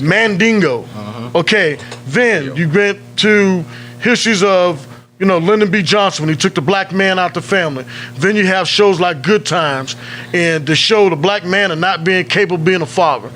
Mandingo. Okay, then you get to histories of, you know, Lyndon B. Johnson when he took the black man out the family. Then you have shows like Good Times, and to show the black man and not being capable of being a father.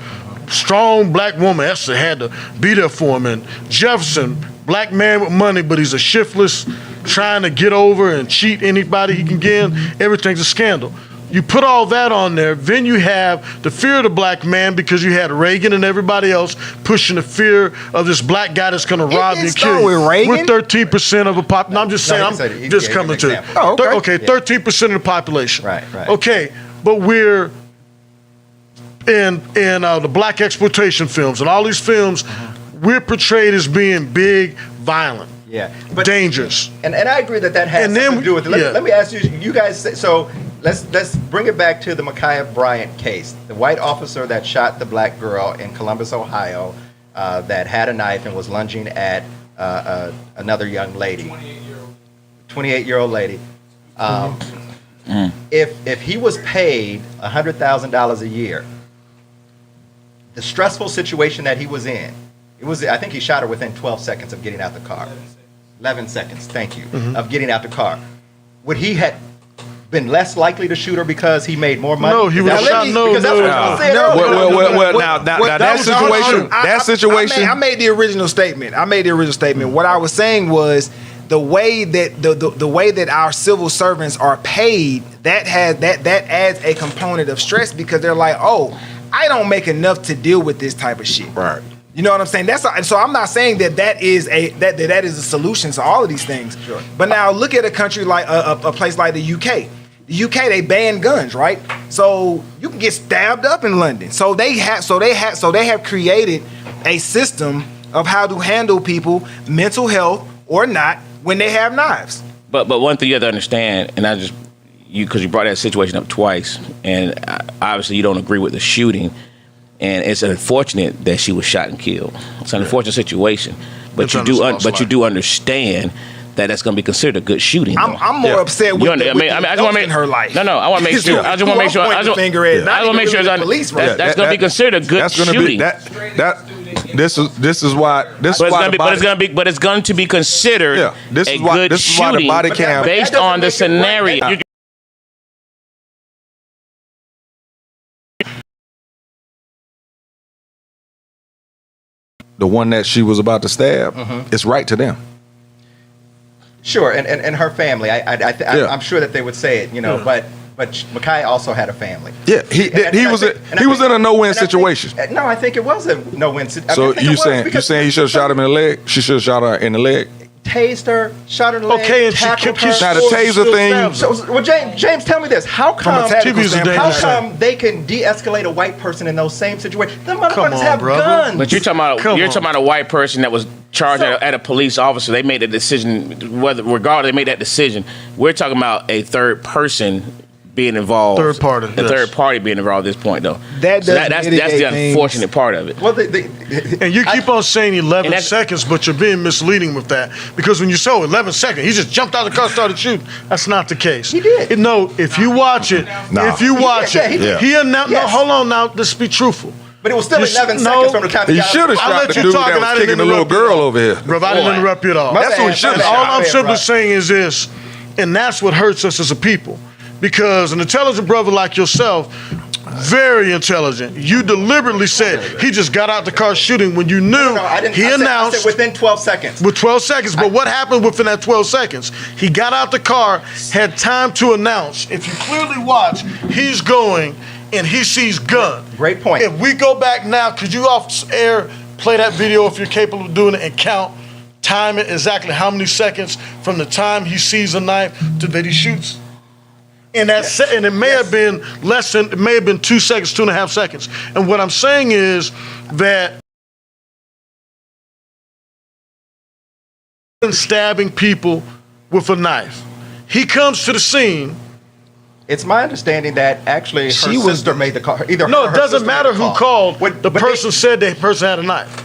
Strong black woman, Esther had to be there for him. And Jefferson, black man with money, but he's a shiftless, trying to get over and cheat anybody he can get. Everything's a scandal. You put all that on there, then you have the fear of the black man because you had Reagan and everybody else pushing the fear of this black guy that's going to rob you and kill you. With Reagan? We're 13% of a population. No, I'm just saying, I'm just coming to it. Oh, okay, 13% of the population. Right. Okay, but we're in the black exploitation films and all these films, we're portrayed as being big, violent. Yeah, dangerous. And I agree that has something to do with it. Let me ask you guys. So let's bring it back to the Ma'Khia Bryant case. The white officer that shot the black girl in Columbus, Ohio, that had a knife and was lunging at another young lady, 28-year-old lady. If he was paid $100,000 a year, the stressful situation that he was in, I think he shot her within 12 seconds of getting out the car. 11 seconds, thank you, of getting out the car. Would he have been less likely to shoot her because he made more money? No, he would have shot. No. Well, now that situation. I made the original statement. What I was saying was the way that the way that our civil servants are paid, that adds a component of stress because they're like, oh, I don't make enough to deal with this type of shit. Right. You know what I'm saying? So I'm not saying that is a solution to all of these things. Sure. But now look at a country like a place like the UK. The UK, they ban guns, right? So you can get stabbed up in London. So they have created a system of how to handle people, mental health or not, when they have knives. But one thing you have to understand, and because you brought that situation up twice, and obviously you don't agree with the shooting. And it's unfortunate that she was shot and killed. It's an unfortunate situation, but you do understand that that's going to be considered a good shooting. I'm more upset with her life. No, I want to make sure. I just want to make sure. I just want to make sure that's going to be considered a good shooting. This is why. But it's going to be considered a good shooting based on the scenario. The one that she was about to stab, it's right to them. Sure, and her family. I'm sure that they would say it, but Ma'Khia also had a family. Yeah, he was in a no-win situation. No, I think it was a no-win situation. So you saying he should have shot him in the leg? She should have shot her in the leg. Tased her, shot her in the leg. Okay, and tackled her. Now the taser thing. So, James, tell me this: how come they can de-escalate a white person in those same situations? Them motherfuckers have guns. But you're talking about a white person that was charged at a police officer. They made the decision, regardless, they made that decision. We're talking about a third person being involved. Third party being involved at this point, though. That's the unfortunate part of it. Well, and you keep on saying 11 seconds, but you're being misleading with that. Because when you saw 11 seconds, he just jumped out of the car and started shooting. That's not the case. He did. No, if you watch it, he announced, no, hold on now, let's be truthful. But it was still 11 seconds from the time he should have shot the dude that was kicking the little girl over here. Bro, I didn't interrupt you at all. That's what he should have shot. All I'm simply saying is this, and that's what hurts us as a people. Because an intelligent brother like yourself, very intelligent, you deliberately said he just got out the car shooting when you knew he announced. I said within 12 seconds. With 12 seconds, but what happened within that 12 seconds? He got out the car, had time to announce. If you clearly watch, he's going and he sees gun. Great point. If we go back now, could you off air play that video if you're capable of doing it and time it exactly how many seconds from the time he sees a knife to that he shoots? And and it may have been less than, it may have been 2 seconds, 2.5 seconds. And what I'm saying is that stabbing people with a knife. He comes to the scene. It's my understanding that actually her sister made the call. No, it doesn't matter who called. The person said the person had a knife.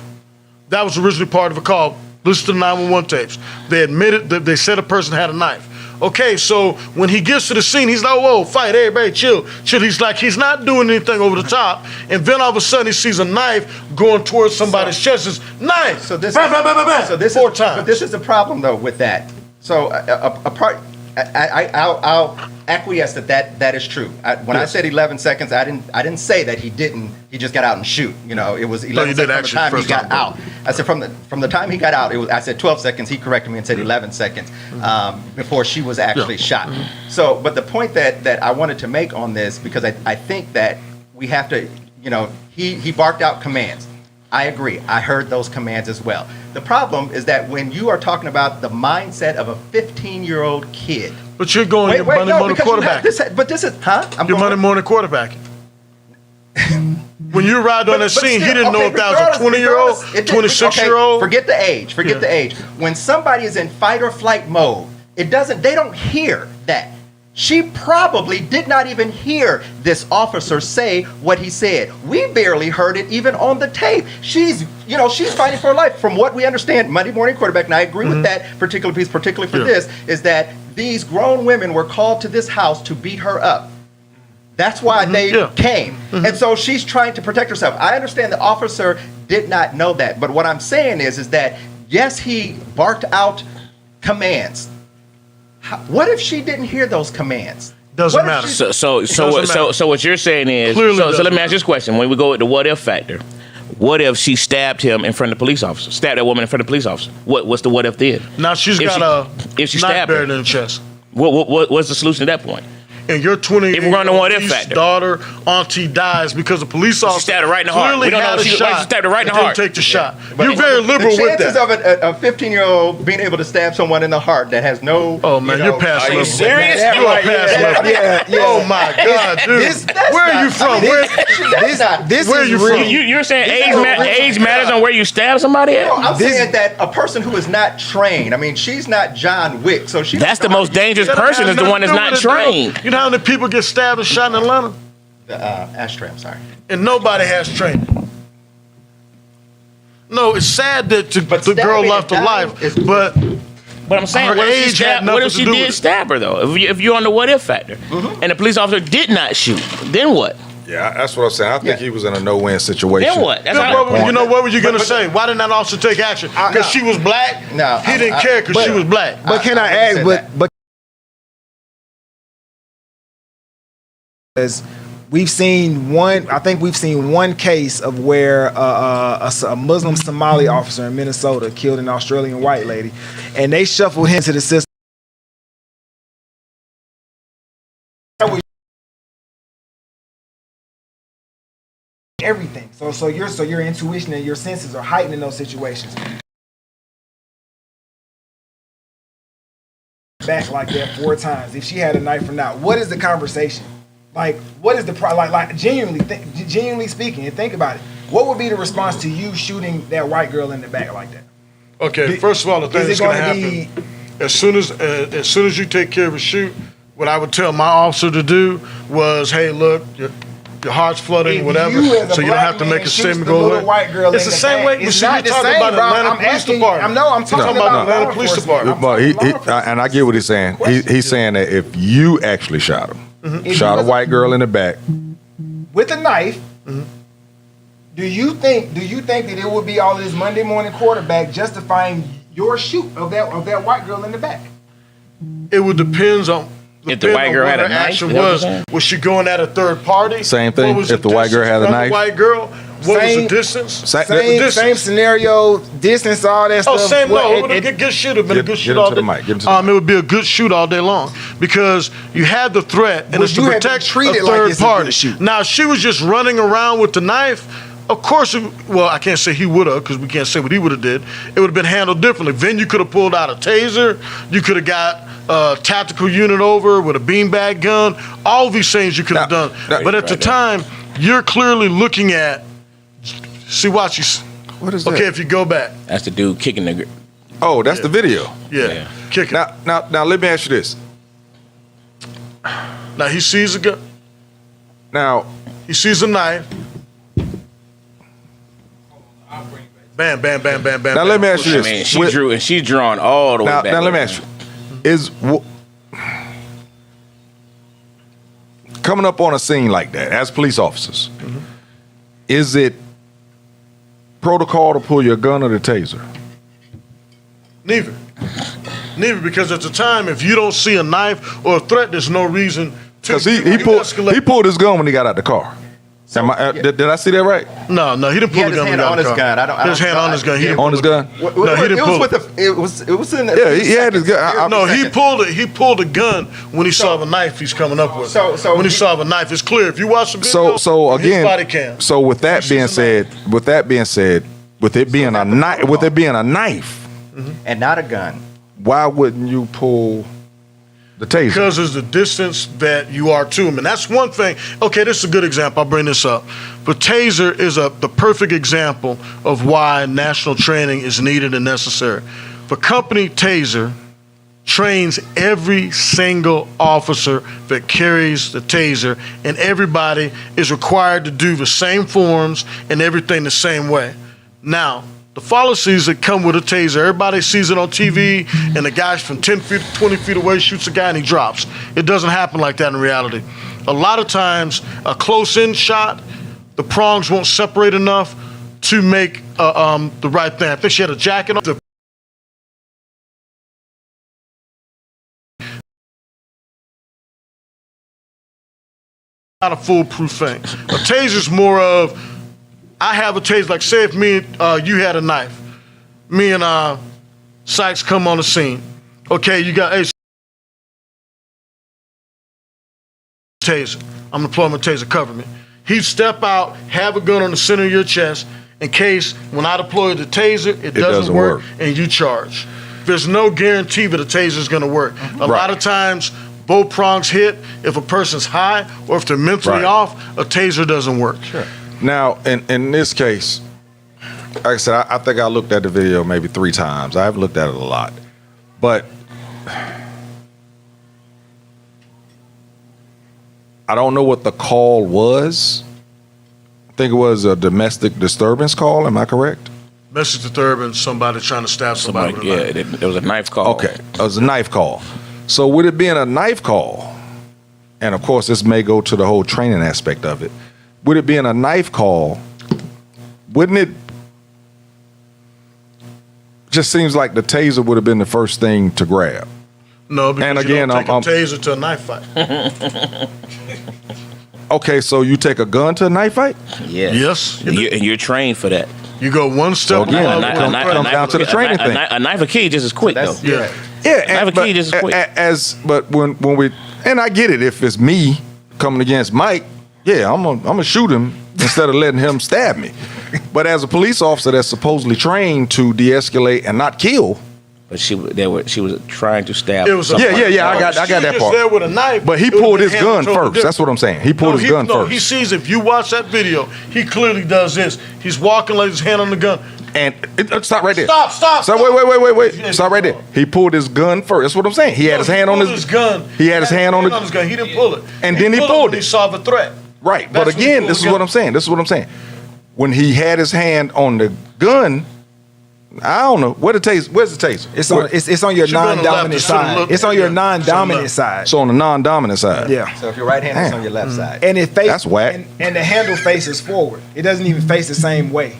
That was originally part of a call. Listen to the 911 tapes. They admitted that they said a person had a knife. Okay, so when he gets to the scene, he's like, whoa, fight, everybody, chill. He's like, he's not doing anything over the top. And then all of a sudden he sees a knife going towards somebody's chest. It's knife. So this, bam, bam, bam, bam, bam. So this 4 is, times. But this is the problem though with that. So I'll acquiesce that is true. When I said 11 seconds, I didn't say that he just got out and shoot. You know, it was 11 seconds from the time he got out. I said from the time he got out, I said 12 seconds. He corrected me and said 11 seconds before she was actually shot. So, but the point that I wanted to make on this, because I think that we have to, you know, he barked out commands. I agree. I heard those commands as well. The problem is that when you are talking about the mindset of a 15-year-old kid. But you're going your Monday morning quarterback. Your Monday morning quarterback. When you arrived on that scene, he didn't know if that was a 20-year-old, 26-year-old. Forget the age. Forget the age. When somebody is in fight or flight mode, they don't hear that. She probably did not even hear this officer say what he said. We barely heard it even on the tape. She's fighting for her life. From what we understand, Monday morning quarterback, and I agree with that particular piece, particularly for this, is that these grown women were called to this house to beat her up. That's why they came. And so she's trying to protect herself. I understand the officer did not know that. But what I'm saying is that, yes, he barked out commands. What if she didn't hear those commands? Doesn't matter. So what you're saying is, so let me ask this question. When we go with the what if factor, what if she stabbed him in front of the police officer? Stabbed that woman in front of the police officer? What's the what if then? Now she's got a knife buried in the chest. What's the solution to that point? And your 20-year-old daughter, auntie dies because the police officer stabbed her right in the heart. We don't know. She stabbed her right in the heart. Didn't take the shot. You're very liberal with that. The chances of a 15-year-old being able to stab someone in the heart that has no. Oh man, you're past level. Are you serious? You are past level. Yeah. Oh my God, dude. Where are you from? Where are you from? You're saying age matters on where you stab somebody at? No, I'm saying that a person who is not trained. I mean, she's not John Wick, so she. That's the most dangerous person is the one that's not trained. You know how many people get stabbed and shot in Atlanta? Ashtray, I'm sorry. And nobody has training. No, it's sad that the girl left her life, but I'm saying, her what age had nothing if she to do did with it. stab her though? If you're on the what if factor, and the police officer did not shoot, then what? Yeah, that's what I'm saying. I think he was in a no-win situation. Then what? What were you going to say? Why didn't that officer take action? Because she was black? No, he didn't care because she was black. But can I add? But we've seen one. I think we've seen one case of where a Muslim Somali officer in Minnesota killed an Australian white lady, and they shuffled him to the system. Everything. So your intuition and your senses are heightened in those situations. Back like that 4 times. If she had a knife or not, what is the conversation? Like, what is the like genuinely speaking, and think about it. What would be the response to you shooting that white girl in the back like that? Okay, first of all, the thing that's going to happen as soon as you take care of a shoot, what I would tell my officer to do was, hey, look, your heart's fluttering, whatever, so you don't have to make a statement go away. White girl it's the same way. It's you're not talking about Atlanta Police Department. I'm talking about the Atlanta Police Department. And I get what he's saying. He's saying that if you actually shot him, shot a white girl in the back with a knife, do you think that it would be all of this Monday morning quarterback justifying your shoot of that white girl in the back? It would depend on. If the white girl had a knife, was she going at a third party? Same thing. If the white girl had a knife, white girl. What was the distance? Same scenario, distance, all that stuff. Same. Good shoot. Have been a good shoot all day. It would be a good shoot all day long because you had the threat and it's to protect a third party. Now, if she was just running around with the knife, of course, I can't say he would have because we can't say what he would have did. It would have been handled differently. Then you could have pulled out a taser. You could have got a tactical unit over with a beanbag gun. All these things you could have done. But at the time, you're clearly looking at. See, watch you. What is that? Okay, if you go back. That's the dude kicking the. Oh, that's the video. Yeah. Kicking. Now, let me ask you this. Now he sees a gun. Now he sees a knife. Bam, bam, bam, bam, bam. Now let me ask you this. She's drawn all the way back. Now let me ask you: coming up on a scene like that as police officers, is it protocol to pull your gun or the taser? Neither. Neither, because at the time, if you don't see a knife or a threat, there's no reason to. Because he pulled his gun when he got out the car. Did I see that right? No, he didn't pull the gun. He had his hand on his gun. His hand on his gun. He on his gun. No, he didn't pull it. It was in the. Yeah, he had his gun. No, he pulled it. He pulled the gun when he saw the knife he's coming up with. So when he saw the knife, it's clear. If you watch the video, so again, his body cam. So with that being said, with it being a knife, and not a gun, why wouldn't you pull the taser? Because it's the distance that you are to him. And that's one thing. Okay, this is a good example. I'll bring this up. But taser is the perfect example of why national training is needed and necessary. The company Taser trains every single officer that carries the taser, and everybody is required to do the same forms and everything the same way. Now, the policies that come with a taser, everybody sees it on TV, and the guy from 10 feet, 20 feet away shoots a guy and he drops. It doesn't happen like that in reality. A lot of times, a close-in shot, the prongs won't separate enough to make the right thing. I think she had a jacket on. Not a foolproof thing. A taser's more of, I have a taser, like say if me and you had a knife. Me and Sykes come on the scene. Okay, you got a taser. I'm gonna deploy my taser, cover me. He'd step out, have a gun on the center of your chest in case when I deploy the taser, it doesn't work and you charge. There's no guarantee that a taser's gonna work. A lot of times, both prongs hit. If a person's high or if they're mentally off, a taser doesn't work. Sure. Now, in this case, like I said, I think I looked at the video maybe 3 times. I haven't looked at it a lot. But I don't know what the call was. I think it was a domestic disturbance call. Am I correct? Domestic disturbance, somebody trying to stab somebody with a knife. Yeah, it was a knife call. Okay, it was a knife call. So with it being a knife call, and of course this may go to the whole training aspect of it, with it being a knife call, wouldn't it just seems like the taser would have been the first thing to grab? No, because and again, you don't take a taser to a knife fight. Okay, so you take a gun to a knife fight? Yes. And you're trained for that. You go one step So again, above. it comes down to the training thing. A knife of key just as quick though. Yeah. Yeah, Knife of key just as quick. But when we, and I get it, if it's me coming against Mike, yeah, I'm gonna shoot him instead of letting him stab me. But as a police officer that's supposedly trained to de-escalate and not kill, But she was trying to stab. It was a yeah. I got that part. There with a knife, But he pulled his gun first. That's what I'm saying. He pulled his gun first. He sees, if you watch that video, he clearly does this. He's walking like his hand on the gun. And stop right there. Stop. So wait. Stop right there. He pulled his gun first. That's what I'm saying. He had his hand on his gun. He had his hand on his gun. He didn't pull it. And then he pulled when it. He saw the threat. Right. But again, this is what I'm saying. When he had his hand on the gun, I don't know. Where's the taser? It's on your non-dominant side. It's on your non-dominant side. So on the non-dominant side. Yeah. So if your right hand is on your left side, And it faces, That's whack. And the handle faces forward. It doesn't even face the same way.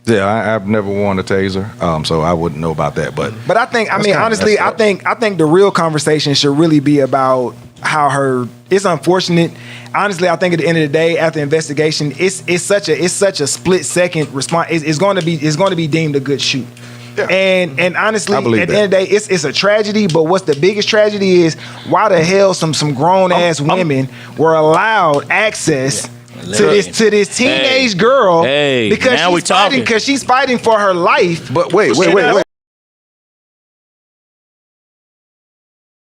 Yeah, I've never worn a taser, so I wouldn't know about that. But I think, That's kinda honestly, messed up. I think the real conversation should really be about how it's unfortunate. Honestly, I think at the end of the day, after investigation, it's such a split second response. It's going to be deemed a good shoot. Yeah. And honestly, at the that. end of the day, it's a tragedy. But what's the biggest tragedy is why the hell some grown ass women were allowed access to this teenage girl because she's fighting for her life. But wait.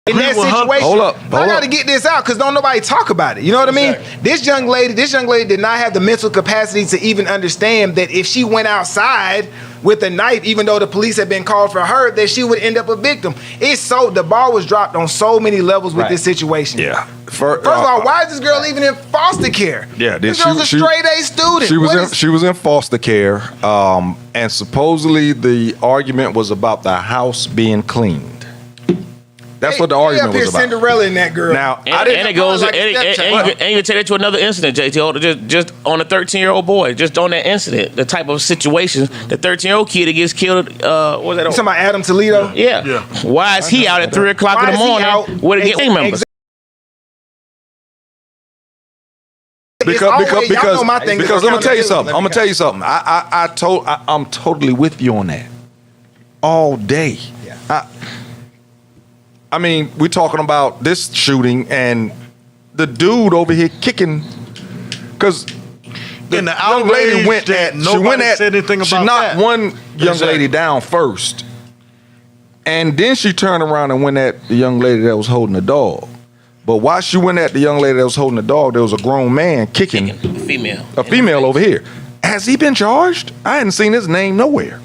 In that situation, hold up. I got to get this out because don't nobody talk about it. You know what I mean? This young lady did not have the mental capacity to even understand that if she went outside with a knife, even though the police had been called for her, that she would end up a victim. The ball was dropped on so many levels with this situation. Yeah. First of all, why is this girl even in foster care? Yeah, this girl's a straight A student. She was in foster care, and supposedly the argument was about the house being cleaned. That's what the argument was about. Cinderella in that girl. Now, And it goes, and you take it to another incident, JT. Just on a 13-year-old boy, just on that incident, the type of situations, the 13-year-old kid that gets killed. What was that? You talking about Adam Toledo? Yeah. Why is he out at 3 o'clock in the morning with a gang member? Because let me tell you something. I'm gonna tell you something. I'm totally with you on that. All day. Yeah. I mean, we're talking about this shooting and the dude over here kicking because the young lady went at. She went at. Said anything about she knocked that. one young lady down first, and then she turned around and went at the young lady that was holding the dog. But while she went at the young lady that was holding the dog, there was a grown man kicking a female over here. Has he been charged? I hadn't seen his name nowhere.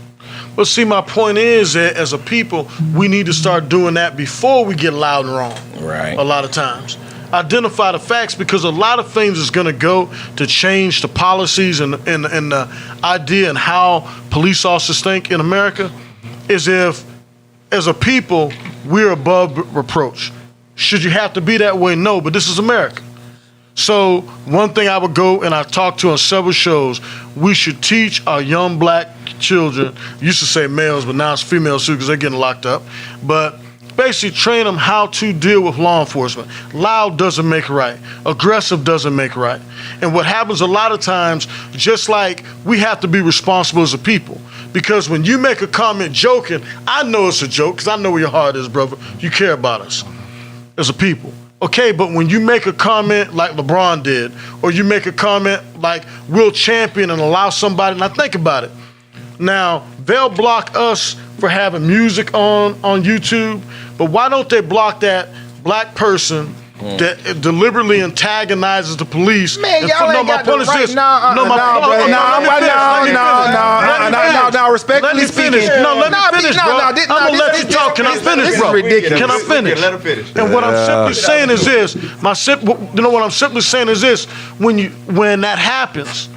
Well, see, my point is that as a people, we need to start doing that before we get loud and wrong. Right. A lot of times. Identify the facts, because a lot of things is going to go to change the policies and the idea and how police officers think in America is if, as a people, we're above reproach. Should you have to be that way? No, but this is America. So one thing I would go and I talked to on several shows, we should teach our young black children, used to say males, but now it's females too because they're getting locked up, but basically train them how to deal with law enforcement. Loud doesn't make right. Aggressive doesn't make right. And what happens a lot of times, just like we have to be responsible as a people, because when you make a comment joking, I know it's a joke because I know where your heart is, brother. You care about us as a people. Okay, but when you make a comment like LeBron did, or you make a comment like Will Champion and allow somebody, now think about it. Now, they'll block us for having music on YouTube, but why don't they block that black person that deliberately antagonizes the police? Man, y'all ain't got the right. No, respectfully speaking. Let me finish, bro. I'm gonna let you talk. Can I finish, bro? Ridiculous. Can I finish? Let him finish. And what I'm simply saying is this. What I'm simply saying is this. When that happens,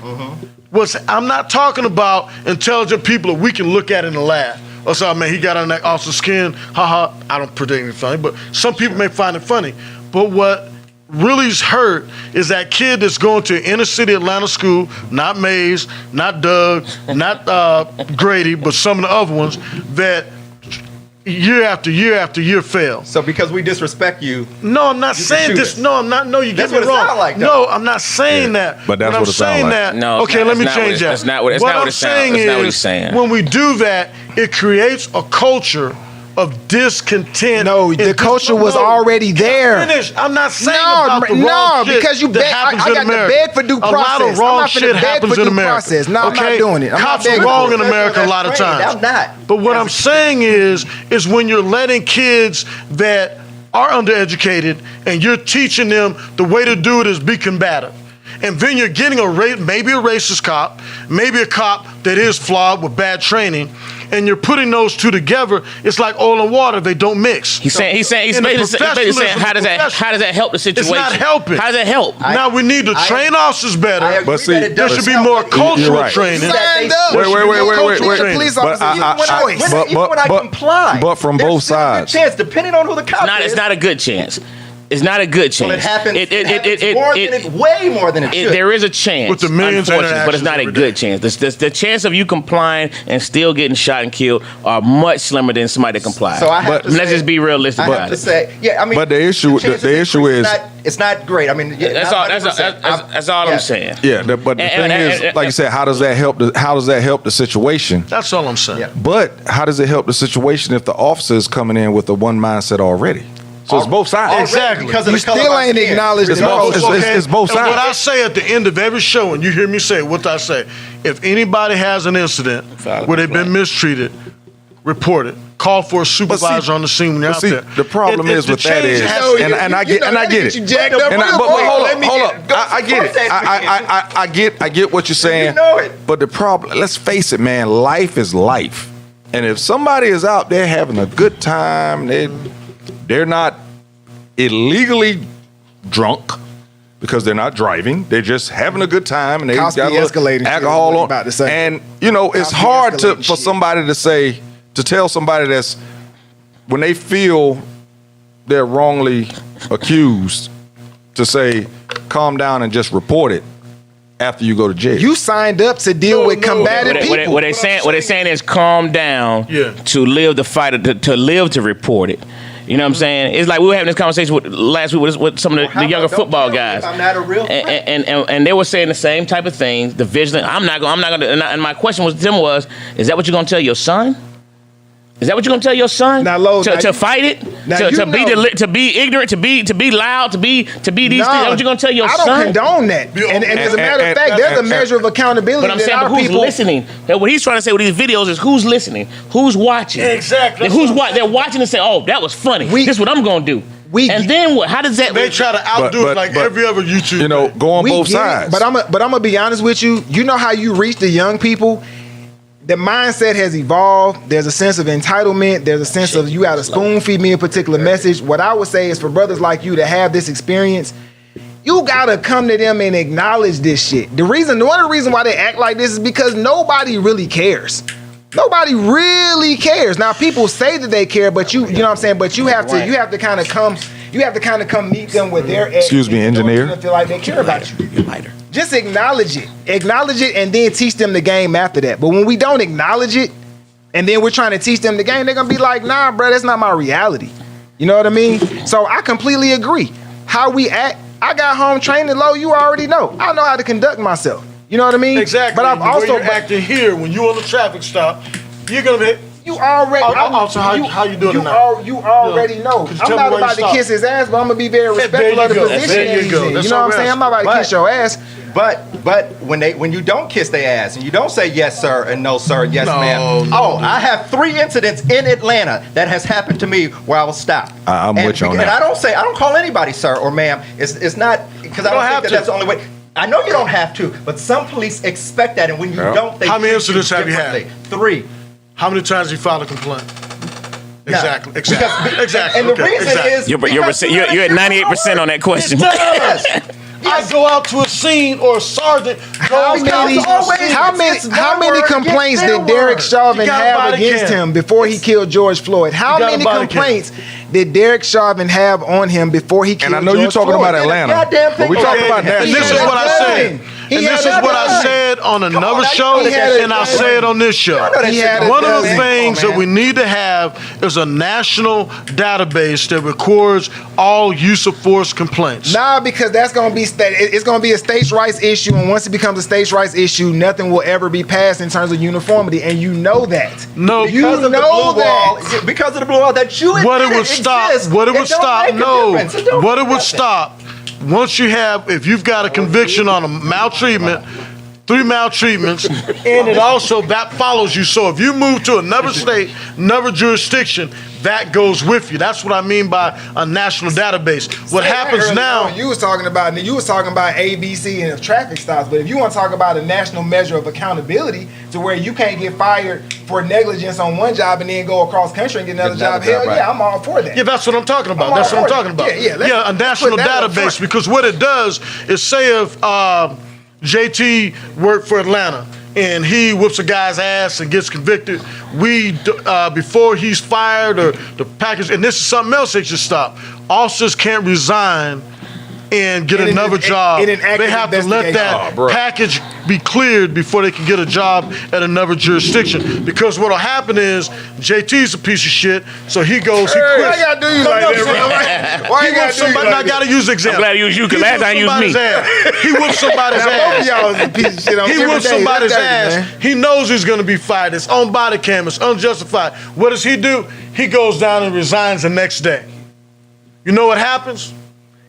I'm not talking about intelligent people that we can look at in the lab. Or so, man, he got on that officer's skin. Haha. I don't predict anything funny, but some people may find it funny. But what really's hurt is that kid that's going to inner city Atlanta school, not Mays, not Doug, not Grady, but some of the other ones that year after year after year fail. So because we disrespect you. No, I'm not saying this. No, I'm not. No, you get me wrong. That's what it sounds like, though. No, I'm not saying that. But that's what it sounds like. No, okay, let me change that. That's not what it sounds. That's not what he's saying. When we do that, it creates a culture of discontent. No, the culture was already there. I'm not saying about the wrong shit because you beg. I got to beg for due process. A lot of wrong shit happens in America. No, I'm not doing it. Cops are wrong in America a lot of times. I'm not. But what I'm saying is when you're letting kids that are undereducated and you're teaching them the way to do it is be combative. And then you're getting maybe a racist cop, maybe a cop that is flawed with bad training, and you're putting those two together. It's like oil and water; they don't mix. He's basically saying, how does that help the situation? It's not helping. How does that help? Now we need to train officers better. But see, there should be more cultural training. Wait. Even when I comply, but from both sides, chance depending on who the cop is. It's not a good chance. It's not a good chance. Well, it happens. Way more than it should. There is a chance, with the millions, unfortunately, but it's not a good chance. The chance of you complying and still getting shot and killed are much slimmer than somebody that complies. So I have to let's just be realistic about it. But the issue is it's not great. I mean, that's all I'm saying. Yeah, but the thing is, like you said, how does that help the situation? That's all I'm saying. Yeah. But how does it help the situation if the officer is coming in with a one mindset already? So it's both sides. Exactly. Because of You the color still of my ain't skin. acknowledged It's it. both And what I sides. say at the end of every show, and you hear me say, what I say, if anybody has an incident where they've been mistreated, report it. Call for a supervisor on the scene when you're out there. The problem is with that is, and I get it. Hold up. I get it. I get what you're saying. You know it. But the problem, let's face it, man, life is life. And if somebody is out there having a good time, they're not illegally drunk because they're not driving. They're just having a good time and they got a little alcohol on. And it's hard for somebody to tell somebody that's when they feel they're wrongly accused to say, calm down and just report it after you go to jail. You signed up to deal with combative people. What they saying is calm down to live the fight, to live to report it. You know what I'm saying? It's like we were having this conversation last week with some of the younger football guys. I'm not a real threat. And they were saying the same type of things. The vigilant. I'm not gonna. And my question was to them was, is that what you're gonna tell your son? Is that what you're gonna tell your son? To fight it? To be ignorant, to be loud, to be these things? Is that what you're gonna tell your son? I don't condone that. And as a matter of fact, there's a measure of accountability. But I'm saying, but who's listening? What he's trying to say with these videos is who's listening, who's watching. Exactly. Who's watching? They're watching and say, "Oh, that was funny. This is what I'm gonna do." And then what? How does that? They try to outdo it like every other YouTuber. You know, go on both sides. But I'm gonna be honest with you. You know how you reach the young people. The mindset has evolved. There's a sense of entitlement. There's a sense of you got to spoon feed me a particular message. What I would say is for brothers like you to have this experience, you gotta come to them and acknowledge this shit. One of the reasons why they act like this is because nobody really cares. Nobody really cares. Now people say that they care, but you know what I'm saying. But you have to kind of come meet them with their. Excuse me, engineer. Feel like they care about you. Just acknowledge it, and then teach them the game after that. But when we don't acknowledge it, and then we're trying to teach them the game, they're gonna be like, "Nah, bro, that's not my reality." You know what I mean? So I completely agree. How we act, I got home training low. You already know. I know how to conduct myself. You know what I mean? Exactly. But I've also acting here when you on the traffic stop, you're gonna be. You already. Also, how you doing now? You already know. I'm not about to kiss his ass, but I'm gonna be very respectful of the position that he's in. You know what I'm saying? I'm not about to kiss your ass. But when you don't kiss their ass and you don't say yes sir and no sir, yes ma'am. I have 3 incidents in Atlanta that has happened to me where I was stopped. I'm with you on that. And I don't call anybody sir or ma'am. It's not because I don't think that's the only way. I know you don't have to, but some police expect that, and when you don't, they how many incidents have you had? 3. How many times you filed a complaint? Exactly. Exactly. And the reason is you're at 98% on that question. I go out to a scene or a sergeant. How many complaints did Derek Chauvin have against him before he killed George Floyd? How many complaints did Derek Chauvin have on him before he killed George Floyd? And I know you're talking about Atlanta, but we talking about that. And this is what I said. And this is what I said on another show, and I'll say it on this show. One of the things that we need to have is a national database that records all use of force complaints. Nah, because it's going to be a states' rights issue, and once it becomes a states' rights issue, nothing will ever be passed in terms of uniformity, and you know that. No, because of the blue wall that you what it would stop. What it would stop. No, what it would stop. Once if you've got a conviction on a maltreatment, 3 maltreatments, and it also, that follows you. So if you move to another state, another jurisdiction, that goes with you. That's what I mean by a national database. What happens now? You was talking about ABC and traffic stops, but if you want to talk about a national measure of accountability to where you can't get fired for negligence on one job and then go across country and get another job, yeah, I'm all for that. Yeah, that's what I'm talking about. That's what I'm talking about. Yeah, a national database, because what it does is say if JT worked for Atlanta and he whoops a guy's ass and gets convicted, before he's fired or the package, and this is something else they should stop. Officers can't resign and get another job. They have to let that package be cleared before they can get a job at another jurisdiction. Because what'll happen is JT's a piece of shit, so he goes, he quits. Why you gotta do you like that, bro? He whoops somebody. I gotta use example. I'm glad you used you, because last time you used me. He whoops somebody's ass. He whoops somebody's ass. He knows he's gonna be fired. It's on body cam. It's unjustified. What does he do? He goes down and resigns the next day. You know what happens?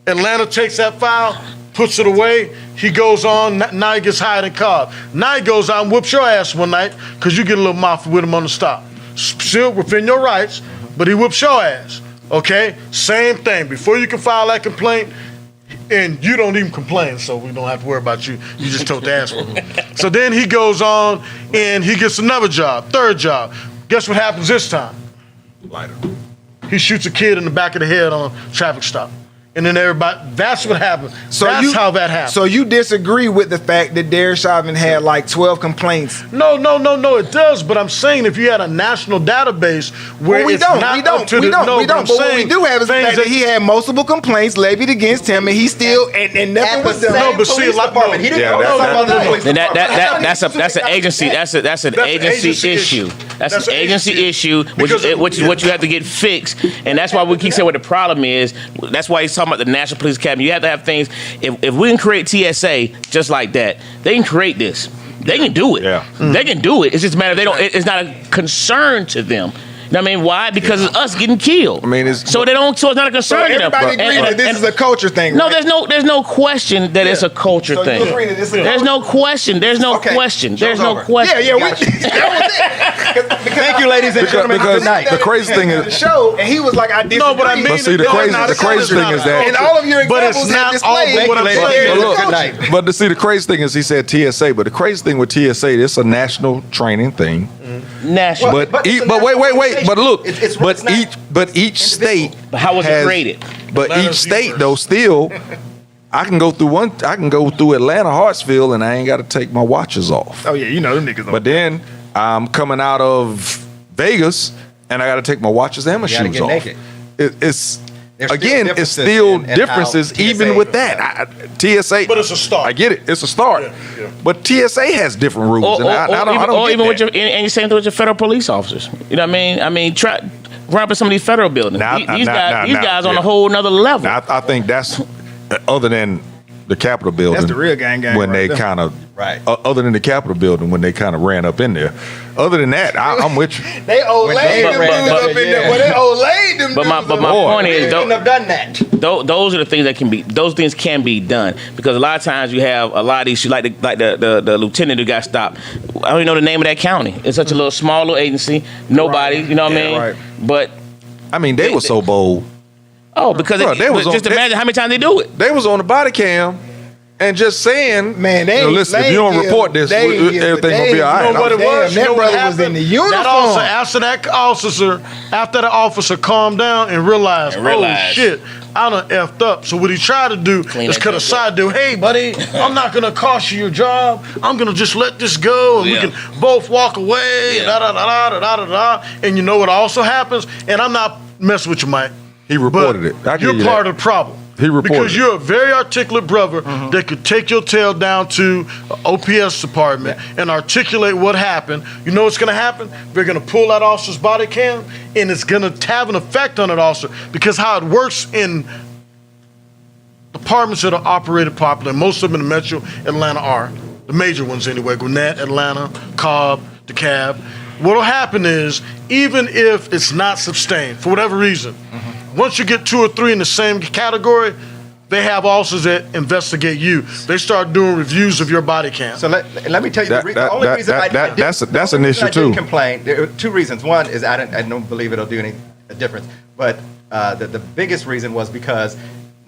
Atlanta takes that file, puts it away. He goes on. Now he gets hired in Cobb. Now he goes out and whoops your ass one night because you get a little mafia with him on the stop. Still within your rights, but he whoops your ass. Okay? Same thing. Before you can file that complaint, and you don't even complain, so we don't have to worry about you. You just told the ass for him. So then he goes on and he gets another job, 3rd job. Guess what happens this time? Lighter. He shoots a kid in the back of the head on a traffic stop. And then everybody, that's what happened. So that's how that happened. So you disagree with the fact that Derek Chauvin had like 12 complaints? No, it does. But I'm saying if you had a national database where we it's don't. not We don't. up to We the, don't. no, We don't. But what we do have is the things fact that he had multiple complaints levied against him, and he still and nothing was done. No, but see, a lot more. He didn't Yeah, go to that- some other police And department. that's an agency. That's an agency issue. That's That's an an agency agency issue, which is what you have to get fixed. And that's why we keep saying what the problem is. That's why he's talking about the National Police Academy. You have to have things. If we can create TSA just like that, they can create this. They can do it. Yeah. They can do it. It's just a matter of they don't. It's not a concern to them. You know what I mean? Why? Because it's us getting killed. I mean, it's so they don't. So it's not a concern to them. Everybody agrees that this is a culture thing. No, right? there's no question that it's a culture So you thing. agree that this is a There's no question. There's no Okay. question. Show's There's no over. question. Yeah, that was it. Thank you, ladies and gentlemen. because Good night. the crazy thing the is, show, and he was like, "I disagree." No, but I mean, But see, the no, crazy- not the a crazy culture. thing is that- and all of your But it's examples have not all displayed what I'm ladies and saying. gentlemen. Look, Good night. but to see, the crazy thing is he said TSA, but the crazy thing with TSA, it's a national training thing. National. Well, But it's a wait. national But look, organization. but each state. But how was it created? But Atlanta's each state universe. though still, I can go through Atlanta, Hartsfield, and I ain't got to take my watches off. Oh yeah, you know them niggas. But then I'm coming out of Vegas, and I got to take my watches and my You gotta shoes get off. naked. It's There's still again, it's differences still in how differences TSA even with that. TSA, But it's a start. I get it. It's a start. Yeah. But TSA has different rules, and I don't get even with that. and you're saying with your federal police officers. You know what I mean? I mean, try run up in some of these federal buildings. These guys on a whole nother level. Now, I think that's other than the Capitol building. That's the real gang when right they there. kind of Right. Other than the Capitol building when they kind of ran up in there. Other than that, I'm with you. They old laid them but- dudes but- up in there. Well, they old laid them But my dudes. point They is, shouldn't have done that. those are the things that can be. Those things can be done because a lot of times you have a lot of these, like the lieutenant who got stopped. I don't even know the name of that county. It's such a little small little agency. Nobody, you know what I mean? right. But I mean, they were so bold. because Bro, they was just on- imagine how many times they do it. They was on the body cam and just saying, Man, they you know, ain't- listen, they if you don't ain't report give- this, they ain't give- everything they gonna be ain't- all right. You know what it Damn, was? that You know brother what was in happened? the uniform. That officer, after the officer calmed down and realized, oh shit, I done effed up. So what he tried to do is cut a side deal. Hey, buddy, I'm not gonna cost you your job. I'm gonna just let this go, and we can both walk away. Yeah. Da da da da da da da. And you know what also happens? And I'm not messing with you, Mike. He reported it. I give You're you part that. of the problem. He reported because it. you're a very articulate brother that could take your tail down to OPS department and articulate what happened. You know what's going to happen? They're going to pull that officer's body cam, and it's going to have an effect on that officer because how it works in departments that are operated properly, and most of them in the metro Atlanta are, the major ones anyway, Gwinnett, Atlanta, Cobb, DeKalb. What'll happen is, even if it's not sustained, for whatever reason, once you get 2 or 3 in the same category, they have officers that investigate you. They start doing reviews of your body cam. So let me tell you the only reason I didn't that's an issue too. Complain. There are 2 reasons. One is I don't believe it'll do any difference. But the biggest reason was because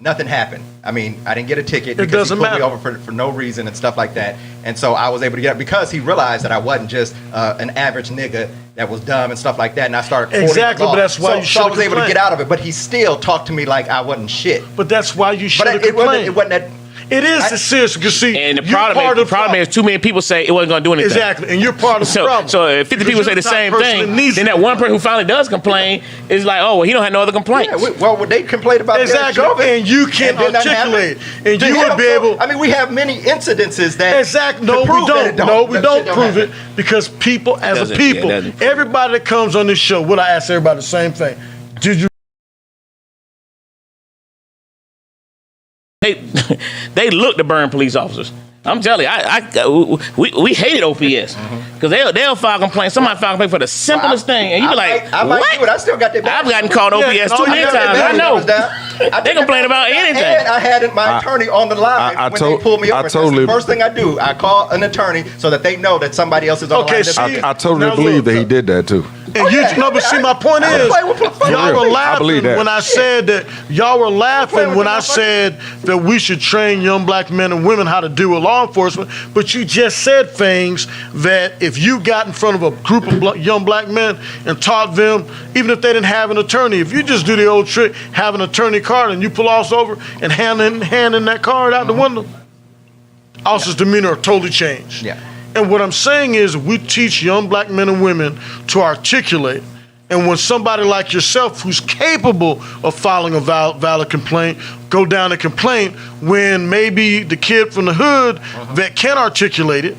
nothing happened. I mean, I didn't get a ticket because doesn't he pulled matter. me over for no reason and stuff like that. And so I was able to get up because he realized that I wasn't just an average nigga that was dumb and stuff like that. And I started quoting Exactly, the law. but that's why you so should I was able to complain. get out of it. But he still talked to me like I wasn't shit. But that's why you should But have it complained. wasn't that. It is serious because see, And the you're part problem of the problem. is too many people say it wasn't going to do anything. Exactly, and you're part of the problem. So if 50 people Because say you're the type same of person that thing, needs then it. that one person who finally does complain is like, oh, well, he don't have no other complaints. Yeah, well, they complained about Exactly, Derek Chauvin, and you can then nothing articulate, happened. and To you would him, be so, able. I mean, we have many incidences that. Exactly. to No, we prove that it don't. No, we that don't shit prove it happen. because people, as a Doesn't- yeah, people, doesn't prove it. everybody that comes on this show, will I ask everybody the same thing? Did you? They look to burn police officers. I'm telling you, we hated OPS because they'll file complaints. Somebody file complaint for the simplest thing, and you be like, I might what? do it. I still got that. I've gotten called Yeah, OPS no, too you many got times. that I know. They complain about anything. And I had my attorney on the line I when told- they pulled me I over. totally- That's the first thing I do. I call an attorney so that they know that somebody else is on Okay, the line. see, I totally Now believe look, that he did that too. And but see, my point is, y'all were laughing when I said that. Y'all were laughing when I said that we should train young black men and women how to deal with law enforcement. But you just said things that if you got in front of a group of young black men and taught them, even if they didn't have an attorney, if you just do the old trick, have an attorney card and you pull officer over and hand in that card out the window, officer's demeanor are totally changed. Yeah. And what I'm saying is we teach young black men and women to articulate. And when somebody like yourself who's capable of filing a valid complaint, go down and complain when maybe the kid from the hood that can articulate it,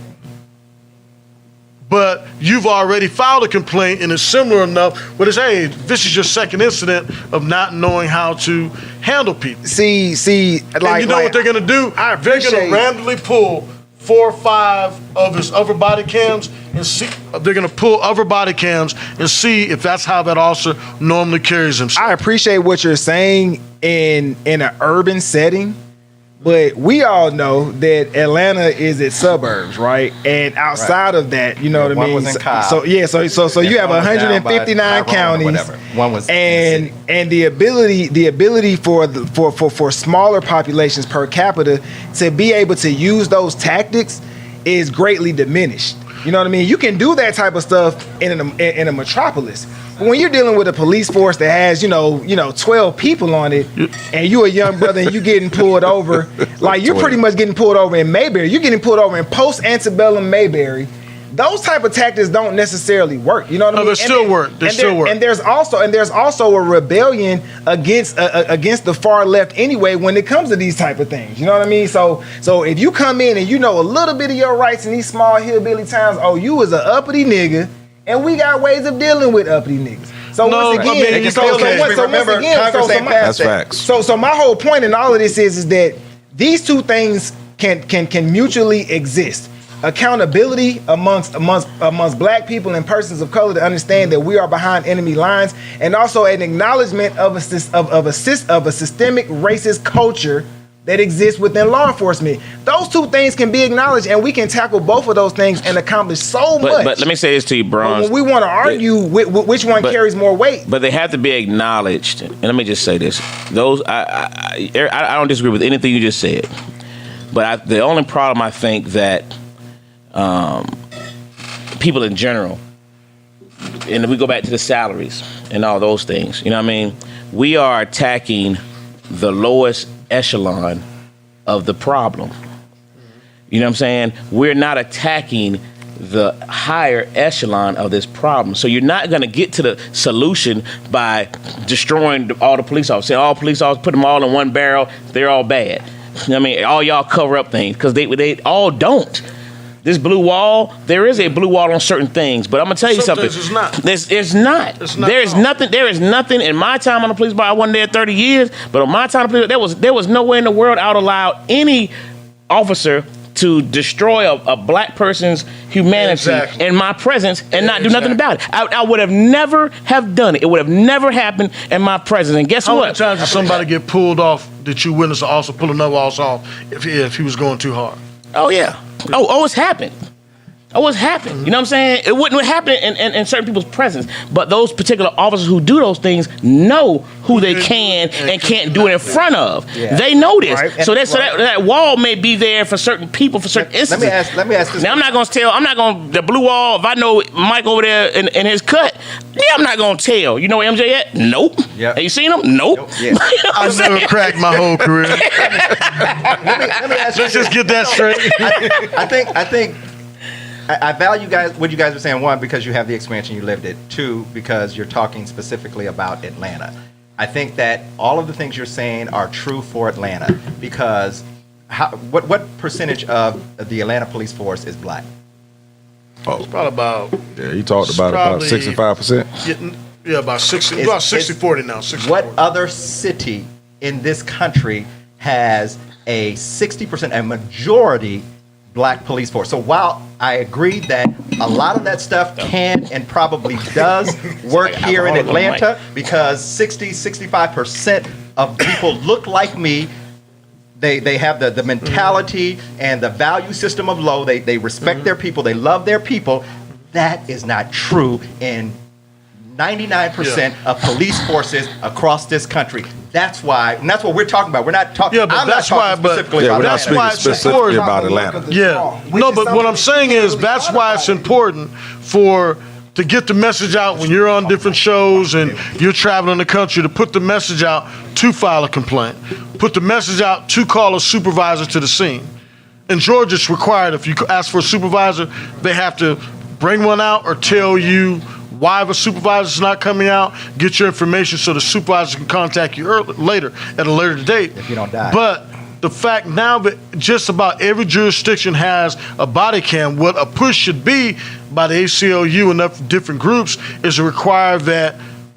but you've already filed a complaint and it's similar enough, but it's, hey, this is your second incident of not knowing how to handle people. See, and you know what they're going to do? They're going to randomly pull 4 or 5 of his upper body cams and see. They're gonna pull upper body cams and see if that's how that officer normally carries himself. I appreciate what you're saying in an urban setting, but we all know that Atlanta is its suburbs, right? And outside of that, you know what I mean. Was in Cobb. So you have 159 counties. One was and the ability for smaller populations per capita to be able to use those tactics is greatly diminished. You know what I mean? You can do that type of stuff in a metropolis. But when you're dealing with a police force that has, 12 people on it, and you a young brother and you getting pulled over, like you're pretty much getting pulled over in Mayberry. You're getting pulled over in post-antebellum Mayberry. Those type of tactics don't necessarily work. You know what I mean? They still work. And there's also a rebellion against the far left anyway when it comes to these type of things. You know what I mean? So if you come in and you know a little bit of your rights in these small hillbilly towns, you was an uppity nigga, and we got ways of dealing with uppity niggas. So that's facts. So my whole point in all of this is that these two things can mutually exist. Accountability amongst black people and persons of color to understand that we are behind enemy lines, and also an acknowledgement of a systemic racist culture that exists within law enforcement. Those two things can be acknowledged, and we can tackle both of those things and accomplish so much. But let me say this to you, Bronze. When we want to argue which one carries more weight. But they have to be acknowledged. And let me just say this. I don't disagree with anything you just said. But the only problem I think that people in general, and we go back to the salaries and all those things, you know what I mean? We are attacking the lowest echelon of the problem. You know what I'm saying? We're not attacking the higher echelon of this problem. So you're not going to get to the solution by destroying all the police officers. Say all police officers, put them all in one barrel, they're all bad. You know what I mean? All y'all cover up things, because they all don't. This blue wall, there is a blue wall on certain things, but I'm gonna tell you something. It's not. It's not. There is nothing in my time on the police bar. I wasn't there 30 years, but on my time on the police, there was nowhere in the world I would allow any officer to destroy a black person's humanity in my presence and not do nothing about it. I would have never have done it. It would have never happened in my presence. And guess what? How many times did somebody get pulled off that you witnessed an officer pull another officer off if he was going too hard? Oh, yeah. Oh, it's happened. Oh, it's happened. You know what I'm saying? It wouldn't happen in certain people's presence. But those particular officers who do those things know who they can and can't do it in front of. Yeah. They know this. Right. So that wall may be there for certain people, for certain instances. Let me ask this. Now, I'm not going to the blue wall, if I know Mike over there in his cut, I'm not going to tell. You know where MJ at? Nope. Yep. Have you seen him? Nope. Yeah. You know I've never cracked my whole career. let me ask Let's just get that straight. I think I value what you guys are saying. One, because you have the experience and you lived it. Two, because you're talking specifically about Atlanta. I think that all of the things you're saying are true for Atlanta, because what percentage of the Atlanta police force is black? It's probably about. Yeah, you talked about 65%. Yeah, about 60. About 60-40 now. 60-40. What other city in this country has a 60%, a majority black police force? So while I agree that a lot of that stuff can and probably does work here in Atlanta, because 65% of people look like me. They have the mentality and the value system of low. They respect their people. They love their people. That is not true in 99% of police forces across this country. That's why, and that's what we're talking about. We're not talking. Yeah, but I'm that's not why. talking specifically But about that's Atlanta. why it's specifically important about Atlanta. Yeah. No, but what I'm saying is that's why it's important to get the message out when you're on different shows and you're traveling the country, to put the message out to file a complaint, put the message out to call a supervisor to the scene. In Georgia, it's required if you ask for a supervisor, they have to bring one out or tell you why the supervisor's not coming out, get your information so the supervisor can contact you later at a later date. If you don't die. But the fact now that just about every jurisdiction has a body cam, what a push should be by the ACLU and other different groups is to require that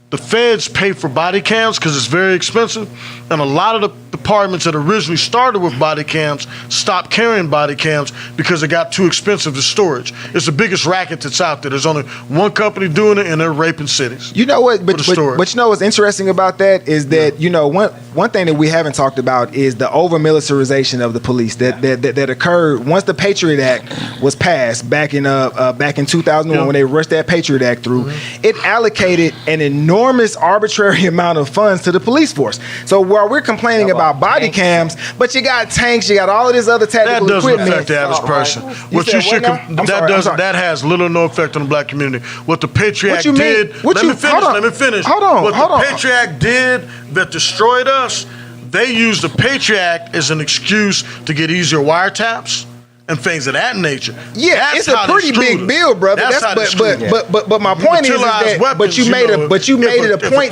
the feds pay for body cams because it's very expensive. And a lot of the departments that originally started with body cams stopped carrying body cams because it got too expensive to storage. It's the biggest racket that's out there. There's only one company doing it, and they're raping cities. You know what? But you know what's interesting about that is that one thing that we haven't talked about is the over militarization of the police that occurred once the Patriot Act was passed back in 2001 when they rushed that Patriot Act through. Mm-hmm. It allocated an enormous arbitrary amount of funds to the police force. So while we're complaining about body cams, but you got tanks, you got all of this other tactical equipment. That doesn't affect the average person. That has little or no effect on the black community. What the Patriot Act did. Let me finish. Hold on. What the Patriot Act did that destroyed us, they used the Patriot Act as an excuse to get easier wiretaps and things of that nature. Yeah, that's it's a pretty big bill, brother. But my point is that weapons, you made it a point.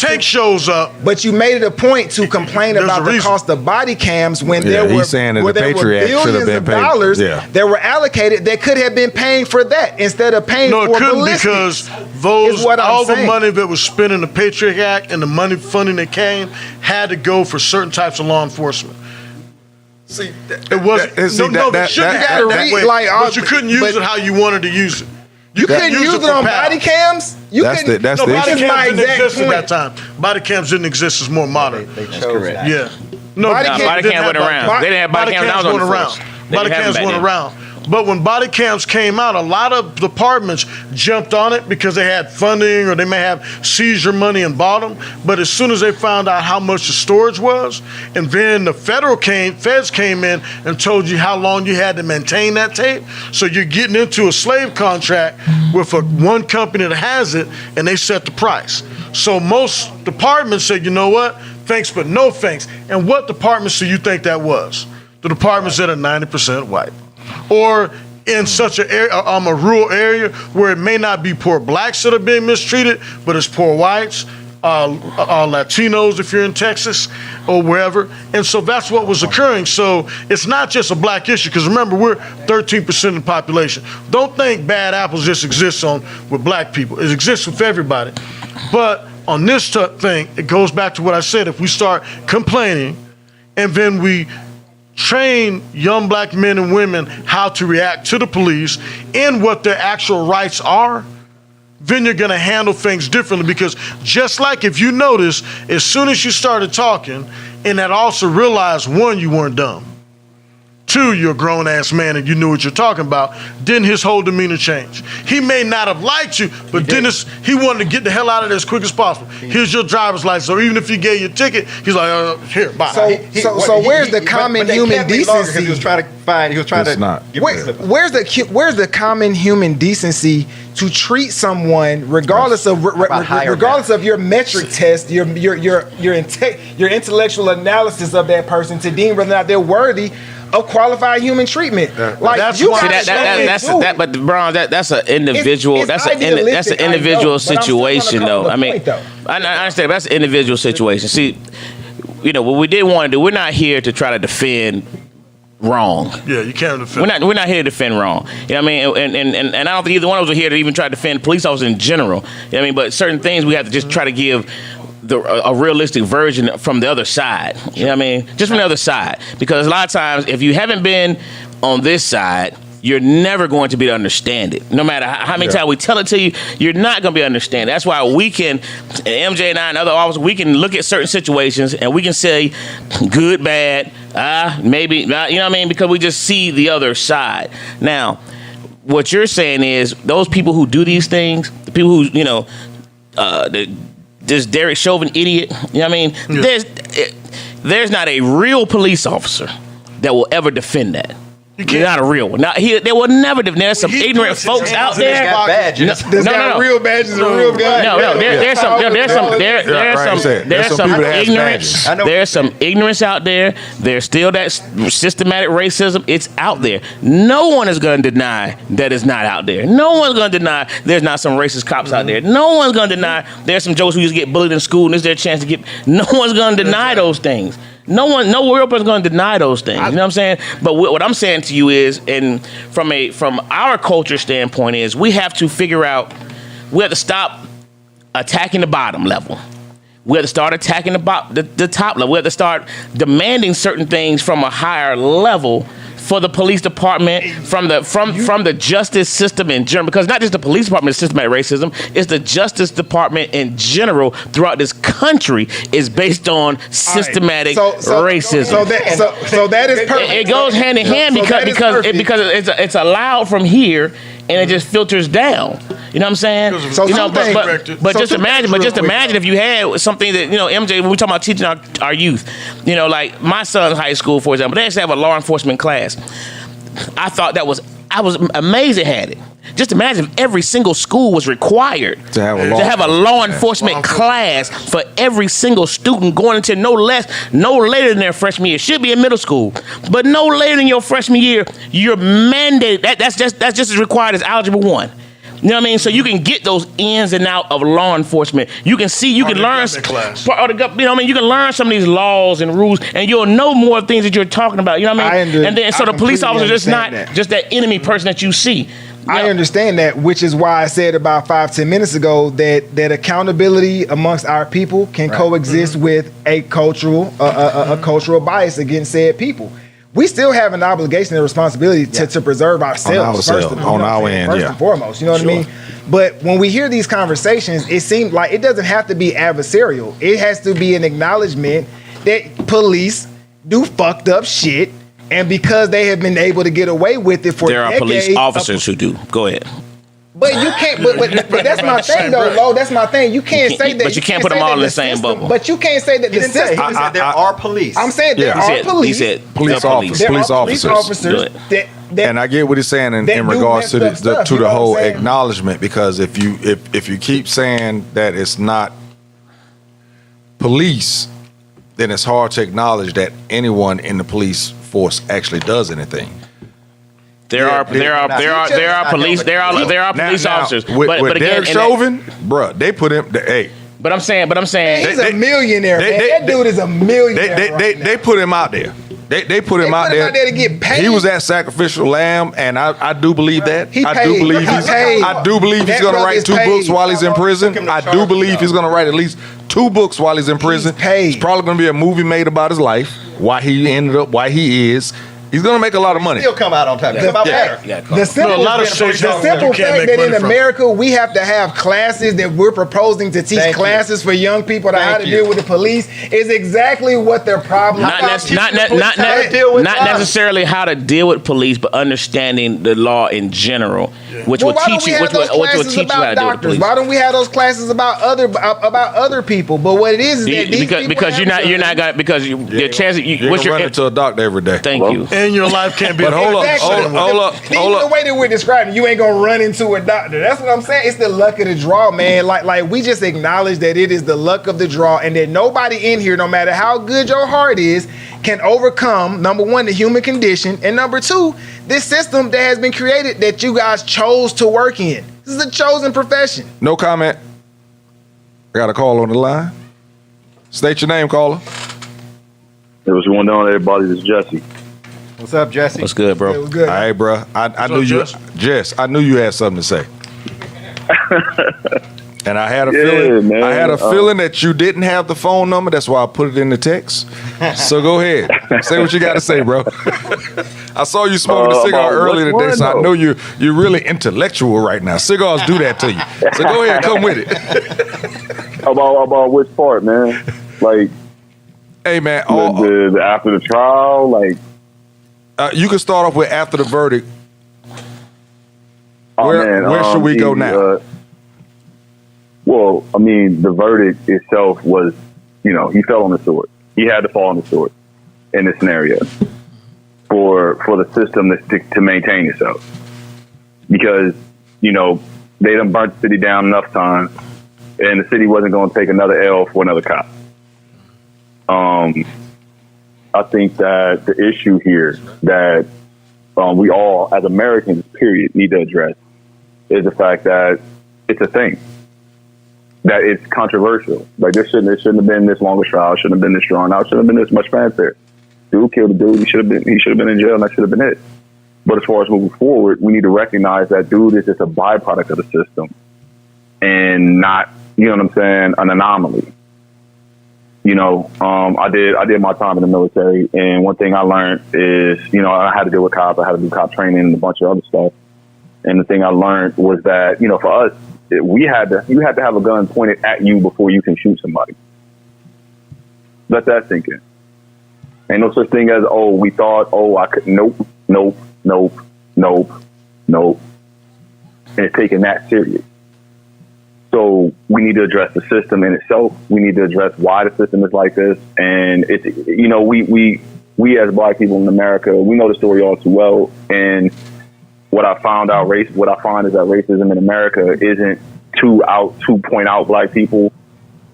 If a tank shows up, but you made it a point to complain about the cost of body cams when there were billions of dollars that were allocated that could have been paying for that instead of paying for ballistics. Because all the money that was spent in the Patriot Act and the money funding that came had to go for certain types of law enforcement. See, it wasn't. But you couldn't use it how you wanted to use it. You couldn't use it on body cams. Body cams didn't exist at that time. Body cams didn't exist. It's more modern. They chose that. Yeah. Body cam went around. They didn't have body cams when I was on the force. Body cams went around. But when body cams came out, a lot of departments jumped on it because they had funding or they may have seizure money and bought them. But as soon as they found out how much the storage was, and then the feds came in and told you how long you had to maintain that tape. So you're getting into a slave contract with one company that has it, and they set the price. So most departments said, you know what? Thanks, but no thanks. And what departments do you think that was? The departments that are 90% white. Or in such a rural area where it may not be poor blacks that are being mistreated, but it's poor whites, Latinos if you're in Texas or wherever. And so that's what was occurring. So it's not just a black issue, because remember, we're 13% of the population. Don't think bad apples just exists with black people. It exists with everybody. But on this thing, it goes back to what I said. If we start complaining and then we train young black men and women how to react to the police and what their actual rights are, then you're going to handle things differently. Because just like if you notice, as soon as you started talking, and that also realized, one, you weren't dumb. Two, you're a grown-ass man and you knew what you're talking about. Then his whole demeanor changed. He may not have liked you, but he wanted to get the hell out of there as quick as possible. Here's your driver's license. So even if he gave you a ticket, he's like, here, bye. So where's the common human decency? He was trying to. Where's the common human decency to treat someone regardless of your metric test, your intellectual analysis of that person, to deem whether or not they're worthy of qualified human treatment? That's an individual. That's an individual situation, though. I mean, I understand. That's an individual situation. See, what we didn't want to do. We're not here to try to defend wrong. Yeah, you can't defend. We're not here to defend wrong. You know what I mean? And I don't think either one of us are here to even try to defend police officers in general. You know what I mean? But certain things we have to just try to give a realistic version from the other side. You know what I mean? Just from the other side. Because a lot of times, if you haven't been on this side, you're never going to be able to understand it. No matter how many times we tell it to you, you're not going to be able to understand it. That's why we can, MJ and I and other officers, we can look at certain situations and we can say good, bad, maybe, you know what I mean? Because we just see the other side. Now, what you're saying is those people who do these things, the people who, this Derek Chauvin idiot. You know what I mean? Yeah. There's not a real police officer that will ever defend that. You're not a real one. They will never. There's some ignorant folks out there. No. Real badges and real guns. No. There's some ignorance out there. There's still that systematic racism. It's out there. No one is going to deny that it's not out there. No one's going to deny there's not some racist cops out there. No one's going to deny there's some jokes who just get bullied in school and it's their chance to get. No one's going to deny those things. No real person's going to deny those things. You know what I'm saying? But what I'm saying to you is, and from our culture standpoint, is we have to figure out, we have to stop attacking the bottom level. We have to start attacking the top level. We have to start demanding certain things from a higher level for the police department, from the justice system in general, because not just the police department is systematic racism, it's the justice department in general throughout this country is based on systematic racism. So that is perfect. It goes hand in hand because it's allowed from here and it just filters down. You know what I'm saying? But just imagine if you had something that, MJ, when we talk about teaching our youth, like my son's high school, for example, they actually have a law enforcement class. I was amazed it had it. Just imagine if every single school was required to have a law enforcement class for every single student going into no later than their freshman year. It should be in middle school, but no later than your freshman year. You're mandated. That's just as required as Algebra 1. You know what I mean? So you can get those ins and out of law enforcement. You can see, you can learn. You can learn some of these laws and rules, and you'll know more things that you're talking about. You know what I mean? And then so the police officer is just not just that enemy person that you see. I understand that, which is why I said about 5-10 minutes ago that accountability amongst our people can coexist with a cultural bias against said people. We still have an obligation and responsibility to preserve ourselves first and foremost. You know what I mean? But when we hear these conversations, it seems like it doesn't have to be adversarial. It has to be an acknowledgement that police do fucked up shit. And because they have been able to get away with it for decades. There are police officers who do. Go ahead. But you can't. But that's my thing, though, Lo. That's my thing. You can't say that. But you can't put them all in the same bubble. But you can't say that the system. He said there are police. I'm saying there are police. He said police officers. And I get what he's saying in regards to the whole acknowledgement, because if you keep saying that it's not police, then it's hard to acknowledge that anyone in the police force actually does anything. There are police officers. But Derek Chauvin, bruh, they put him. But I'm saying he's a millionaire. That dude is a millionaire. They put him out there. They put him out there to get paid. He was that sacrificial lamb, and I do believe that. I do believe he's going to write 2 books while he's in prison. I do believe he's going to write at least 2 books while he's in prison. It's probably going to be a movie made about his life, why he ended up, why he is. He's going to make a lot of money. He'll come out on top. The simple fact that in America we have to have classes that we're proposing to teach classes for young people on how to deal with the police is exactly what their problem is. Not necessarily how to deal with police, but understanding the law in general, which will teach you how to deal with police. Why don't we have those classes about other people? But what it is that because you're not gonna your chance you're running to a doctor every day. Thank you. And your life can't be. But hold up. The way that we're describing, you ain't gonna run into a doctor. That's what I'm saying. It's the luck of the draw, man. Like we just acknowledge that it is the luck of the draw, and that nobody in here, no matter how good your heart is, can overcome, number one, the human condition, and number two, this system that has been created that you guys chose to work in. This is a chosen profession. No comment. I got a call on the line. State your name, caller. Hey, what's going on, everybody? This is Jesse. What's up, Jesse? What's good, bro? It was good. All right, bro. I knew you, Jess. I knew you had something to say. And I had a feeling. Man. I had a feeling that you didn't have the phone number. That's why I put it in the text. So go ahead, say what you got to say, bro. I saw you smoking a cigar earlier today, so I know you're really intellectual right now. Cigars do that to you. So go ahead, come with it. About which part, man? Like, hey, man. The after the trial, like. You can start off with after the verdict. Where should we go now? Well, Well, I mean, the verdict itself was, he fell on the sword. He had to fall on the sword in this scenario for the system to maintain itself. Because, they done burnt the city down enough times, and the city wasn't going to take another L for another cop. I think that the issue here that we all, as Americans, period, need to address is the fact that it's a thing, that it's controversial. Like, it shouldn't have been this long a trial. It shouldn't have been this drawn out. It shouldn't have been this much fanfare. Dude killed a dude. He should have been in jail, and that should have been it. But as far as moving forward, we need to recognize that dude is just a byproduct of the system and not, an anomaly. I did my time in the military, and one thing I learned is, I had to deal with cops. I had to do cop training and a bunch of other stuff. And the thing I learned was that, for us, you had to have a gun pointed at you before you can shoot somebody. Let that sink in. Ain't no such thing as, we thought, I could, nope. And it's taking that serious. So we need to address the system in itself. We need to address why the system is like this. And it's, we as Black people in America, we know the story all too well. And what I find is that racism in America isn't to point out Black people.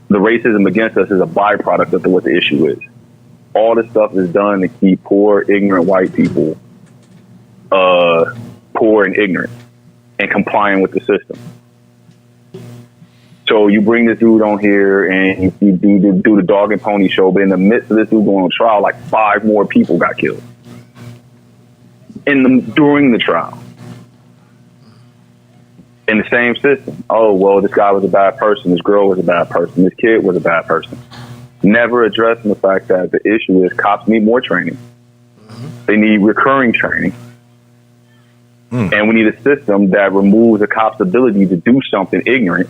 The racism against us is a byproduct of what the issue is. All this stuff is done to keep poor, ignorant white people poor and ignorant and complying with the system. So you bring this dude on here and you do the dog and pony show, but in the midst of this dude going on trial, like 5 more people got killed during the trial. In the same system. Oh, well, this guy was a bad person. This girl was a bad person. This kid was a bad person. Never addressing the fact that the issue is cops need more training. They need recurring training. And we need a system that removes a cop's ability to do something ignorant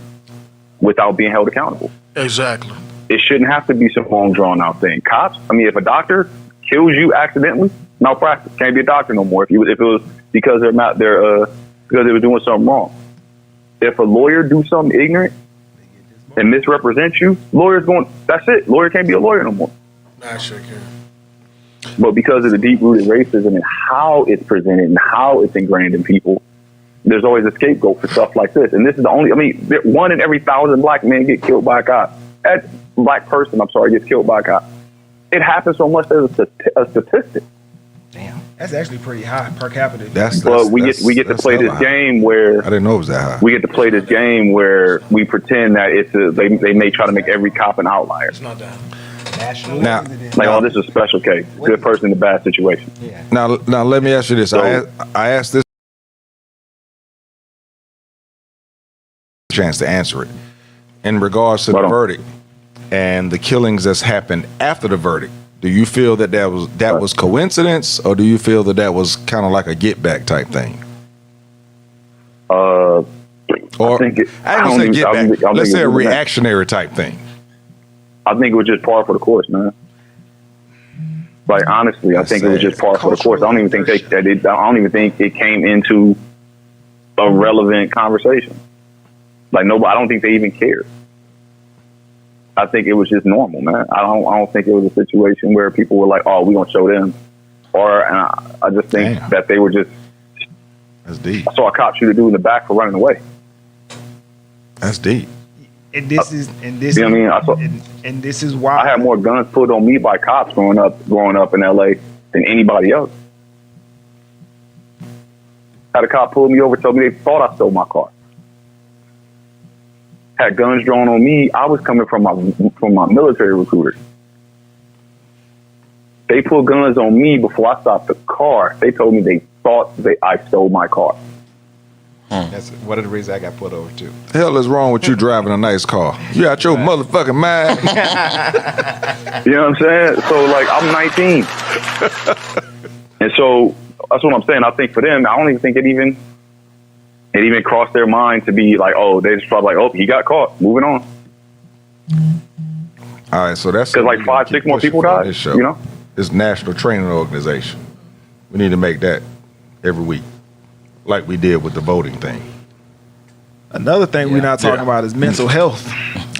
without being held accountable. Exactly. It shouldn't have to be some long drawn out thing. Cops, if a doctor kills you accidentally, malpractice. Can't be a doctor no more if it was because because they were doing something wrong. If a lawyer do something ignorant and misrepresents you, that's it. Lawyer can't be a lawyer no more. I sure can. But because of the deep-rooted racism and how it's presented and how it's ingrained in people, there's always a scapegoat for stuff like this. And this is the only, 1 in every 1,000 Black men get killed by a cop. That Black person, gets killed by a cop. It happens so much as a statistic. Damn, that's actually pretty high per capita. We get to play this game where I didn't know it was that high. We get to play this game where we pretend that they may try to make every cop an outlier. It's not that. Now, this is a special case. Good person in a bad situation. Yeah. Now let me ask you this. I asked this chance to answer it in regards to the verdict and the killings that's happened after the verdict. Do you feel that was coincidence, or do you feel that was kind of like a get back type thing? I think let's say a reactionary type thing. I think it was just par for the course, man. Like, honestly, I think it was just par for the course. I don't even think it came into a relevant conversation. Like, I don't think they even cared. I think it was just normal, man. I don't think it was a situation where people were like, "Oh, we're gonna show them," I just think that they were just. That's deep. I saw a cop shoot a dude in the back for running away. That's deep. And this is why I had more guns put on me by cops growing up in LA than anybody else. Had a cop pull me over, told me they thought I stole my car. Had guns drawn on me. I was coming from my military recruiter. They pulled guns on me before I stopped the car. They told me they thought I stole my car. That's one of the reasons I got pulled over too. The hell is wrong with you driving a nice car? You out your motherfucking mind. You know what I'm saying? So, like, I'm 19. And so that's what I'm saying. I think for them, I don't even think it even crossed their mind to be like, oh, they just probably like, oh, he got caught. Moving on. All right, so that's because like 5-6 more people died. It's National Training Organization. We need to make that every week, like we did with the voting thing. Another thing we're not talking about is mental health.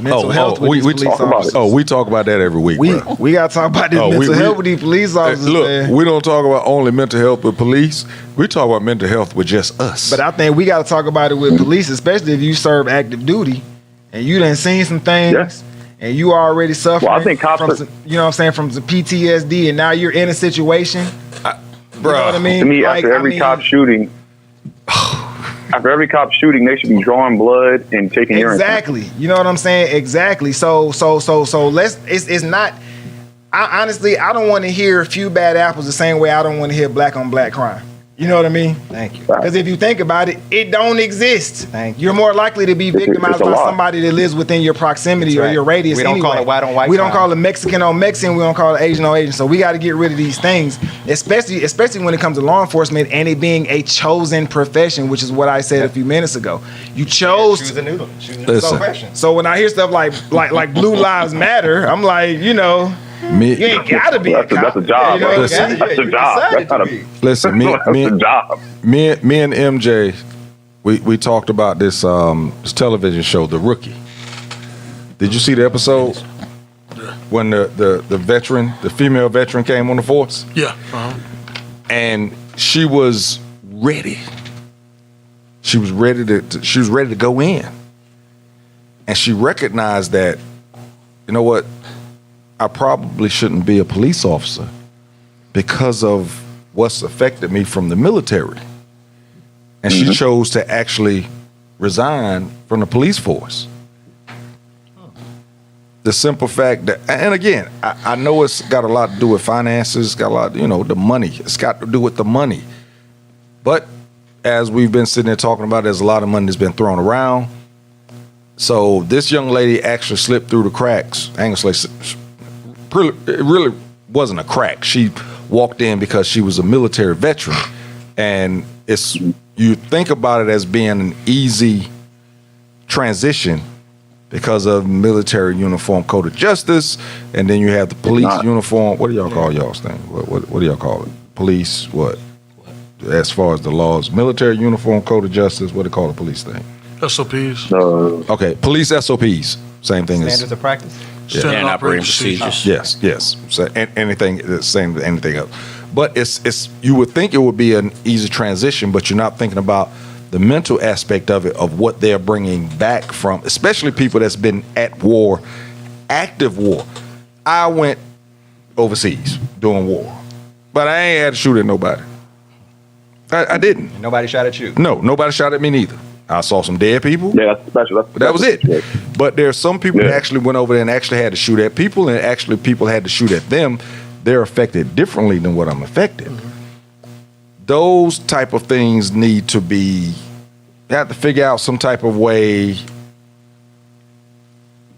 Mental health with these police officers. We talk about that every week. We got to talk about this mental health with these police officers. Look, man. we don't talk about only mental health with police. We talk about mental health with just us. But I think we got to talk about it with police, especially if you serve active duty and you done seen some things and you already suffering. Well, I think cops from some, you know what I'm saying, from some PTSD, and now you're in a situation. You know what I mean? To me, after every cop shooting, they should be drawing blood and taking urine. Exactly. You know what I'm saying? Exactly. So let's. It's not. Honestly, I don't want to hear few bad apples the same way I don't want to hear black on black crime. You know what I mean? Thank you. Because if you think about it, it don't exist. Thank you. You're more likely to be victimized by somebody that lives within your proximity or your radius. We don't anyway. call it white on white. We don't call it Mexican on Mexican. We don't call it Asian on Asian. So we got to get rid of these things, especially when it comes to law enforcement and it being a chosen profession, which is what I said a few minutes ago. You chose. Choose a noodle. Listen. So when I hear stuff like Blue Lives Matter, I'm like, you ain't gotta be a cop. That's a job. You know That's a job. That's not a. Listen, me and MJ, we talked about this television show, The Rookie. Did you see the episode when the veteran, the female veteran, came on the force? Yeah. And she was ready. She was ready to go in, and she recognized that, you know what, I probably shouldn't be a police officer because of what's affected me from the military. And she chose to actually resign from the police force. The simple fact that, and again, I know it's got a lot to do with finances, it's got a lot, the money. It's got to do with the money. But as we've been sitting there talking about, there's a lot of money that's been thrown around. So this young lady actually slipped through the cracks. I ain't gonna say, it really wasn't a crack. She walked in because she was a military veteran, and you think about it as being an easy transition because of military uniform code of justice, and then you have the police uniform. What do y'all call y'all's thing? What do y'all call it? Police what? As far as the laws, military uniform code of justice. What do they call the police thing? SOPs. Okay, police SOPs. Same thing as standards of practice. Standard operating procedures. Yes. So anything the same as anything else. But it's you would think it would be an easy transition, but you're not thinking about the mental aspect of it, of what they're bringing back from, especially people that's been at war, active war. I went overseas doing war, but I ain't had to shoot at nobody. I didn't. Nobody shot at you. No, nobody shot at me neither. I saw some dead people. Yeah, that's special. That was it. But there's some people that actually went over there and actually had to shoot at people, and actually people had to shoot at them. They're affected differently than what I'm affected. Those type of things need to be, you have to figure out some type of way,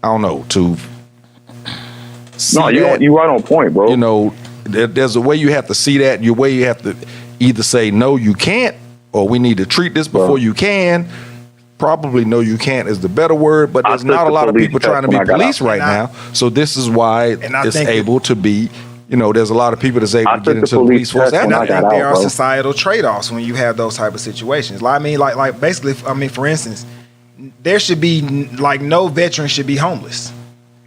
I don't know, to see you're right on point, bro. There's a way you have to see that, your way you have to either say, no, you can't, or we need to treat this before you can. Probably no, you can't is the better word, but there's not a lot of people trying to be police right now. So this is why it's able to be, there's a lot of people that's able to get into the police force. And I think there are societal trade-offs when you have those type of situations. I mean, like basically, for instance, there should be no veteran should be homeless.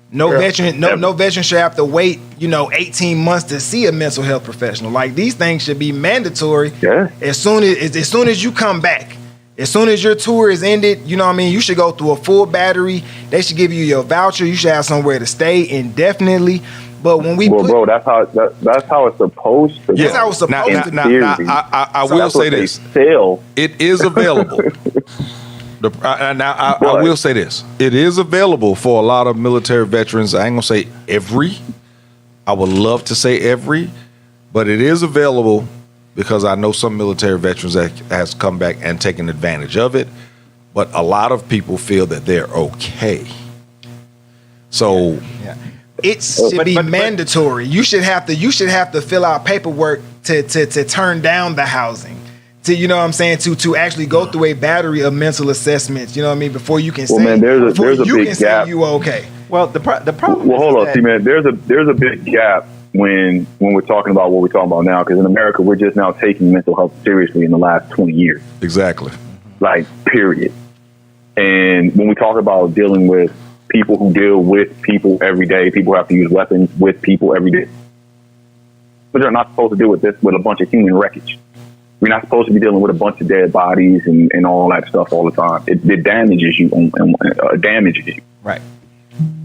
No veteran should have to wait, 18 months to see a mental health professional. Like, these things should be mandatory. Yeah. As soon as you come back, as soon as your tour is ended, you should go through a full battery. They should give you your voucher. You should have somewhere to stay indefinitely. But when bro, that's how it's supposed to be. That's how it's supposed to be. I will say this. It is available. I will say this. It is available for a lot of military veterans. I ain't going to say every. I would love to say every. But it is available because I know some military veterans that has come back and taken advantage of it. But a lot of people feel that they're okay. So it should be mandatory. You should have to fill out paperwork to turn down the housing. To actually go through a battery of mental assessments, before you can say there's a big gap. You okay. Well, the problem. Well, hold on, see, man. There's a big gap when we're talking about what we're talking about now, because in America we're just now taking mental health seriously in the last 20 years. Exactly. Period. And when we talk about dealing with people who deal with people every day, people have to use weapons with people every day. But they're not supposed to deal with this with a bunch of human wreckage. We're not supposed to be dealing with a bunch of dead bodies and all that stuff all the time. It damages you and damages you. Right.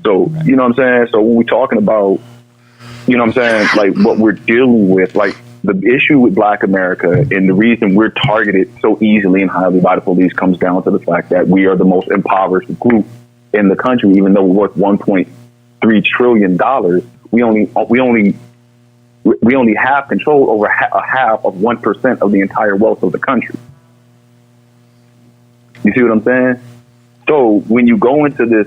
So, you know what I'm saying? So when we're talking about, you know what I'm saying, like what we're dealing with, like the issue with Black America and the reason we're targeted so easily and highly by the police comes down to the fact that we are the most impoverished group in the country. Even though we're worth $1.3 trillion, we only have control over a half of 1% of the entire wealth of the country. You see what I'm saying? So when you go into this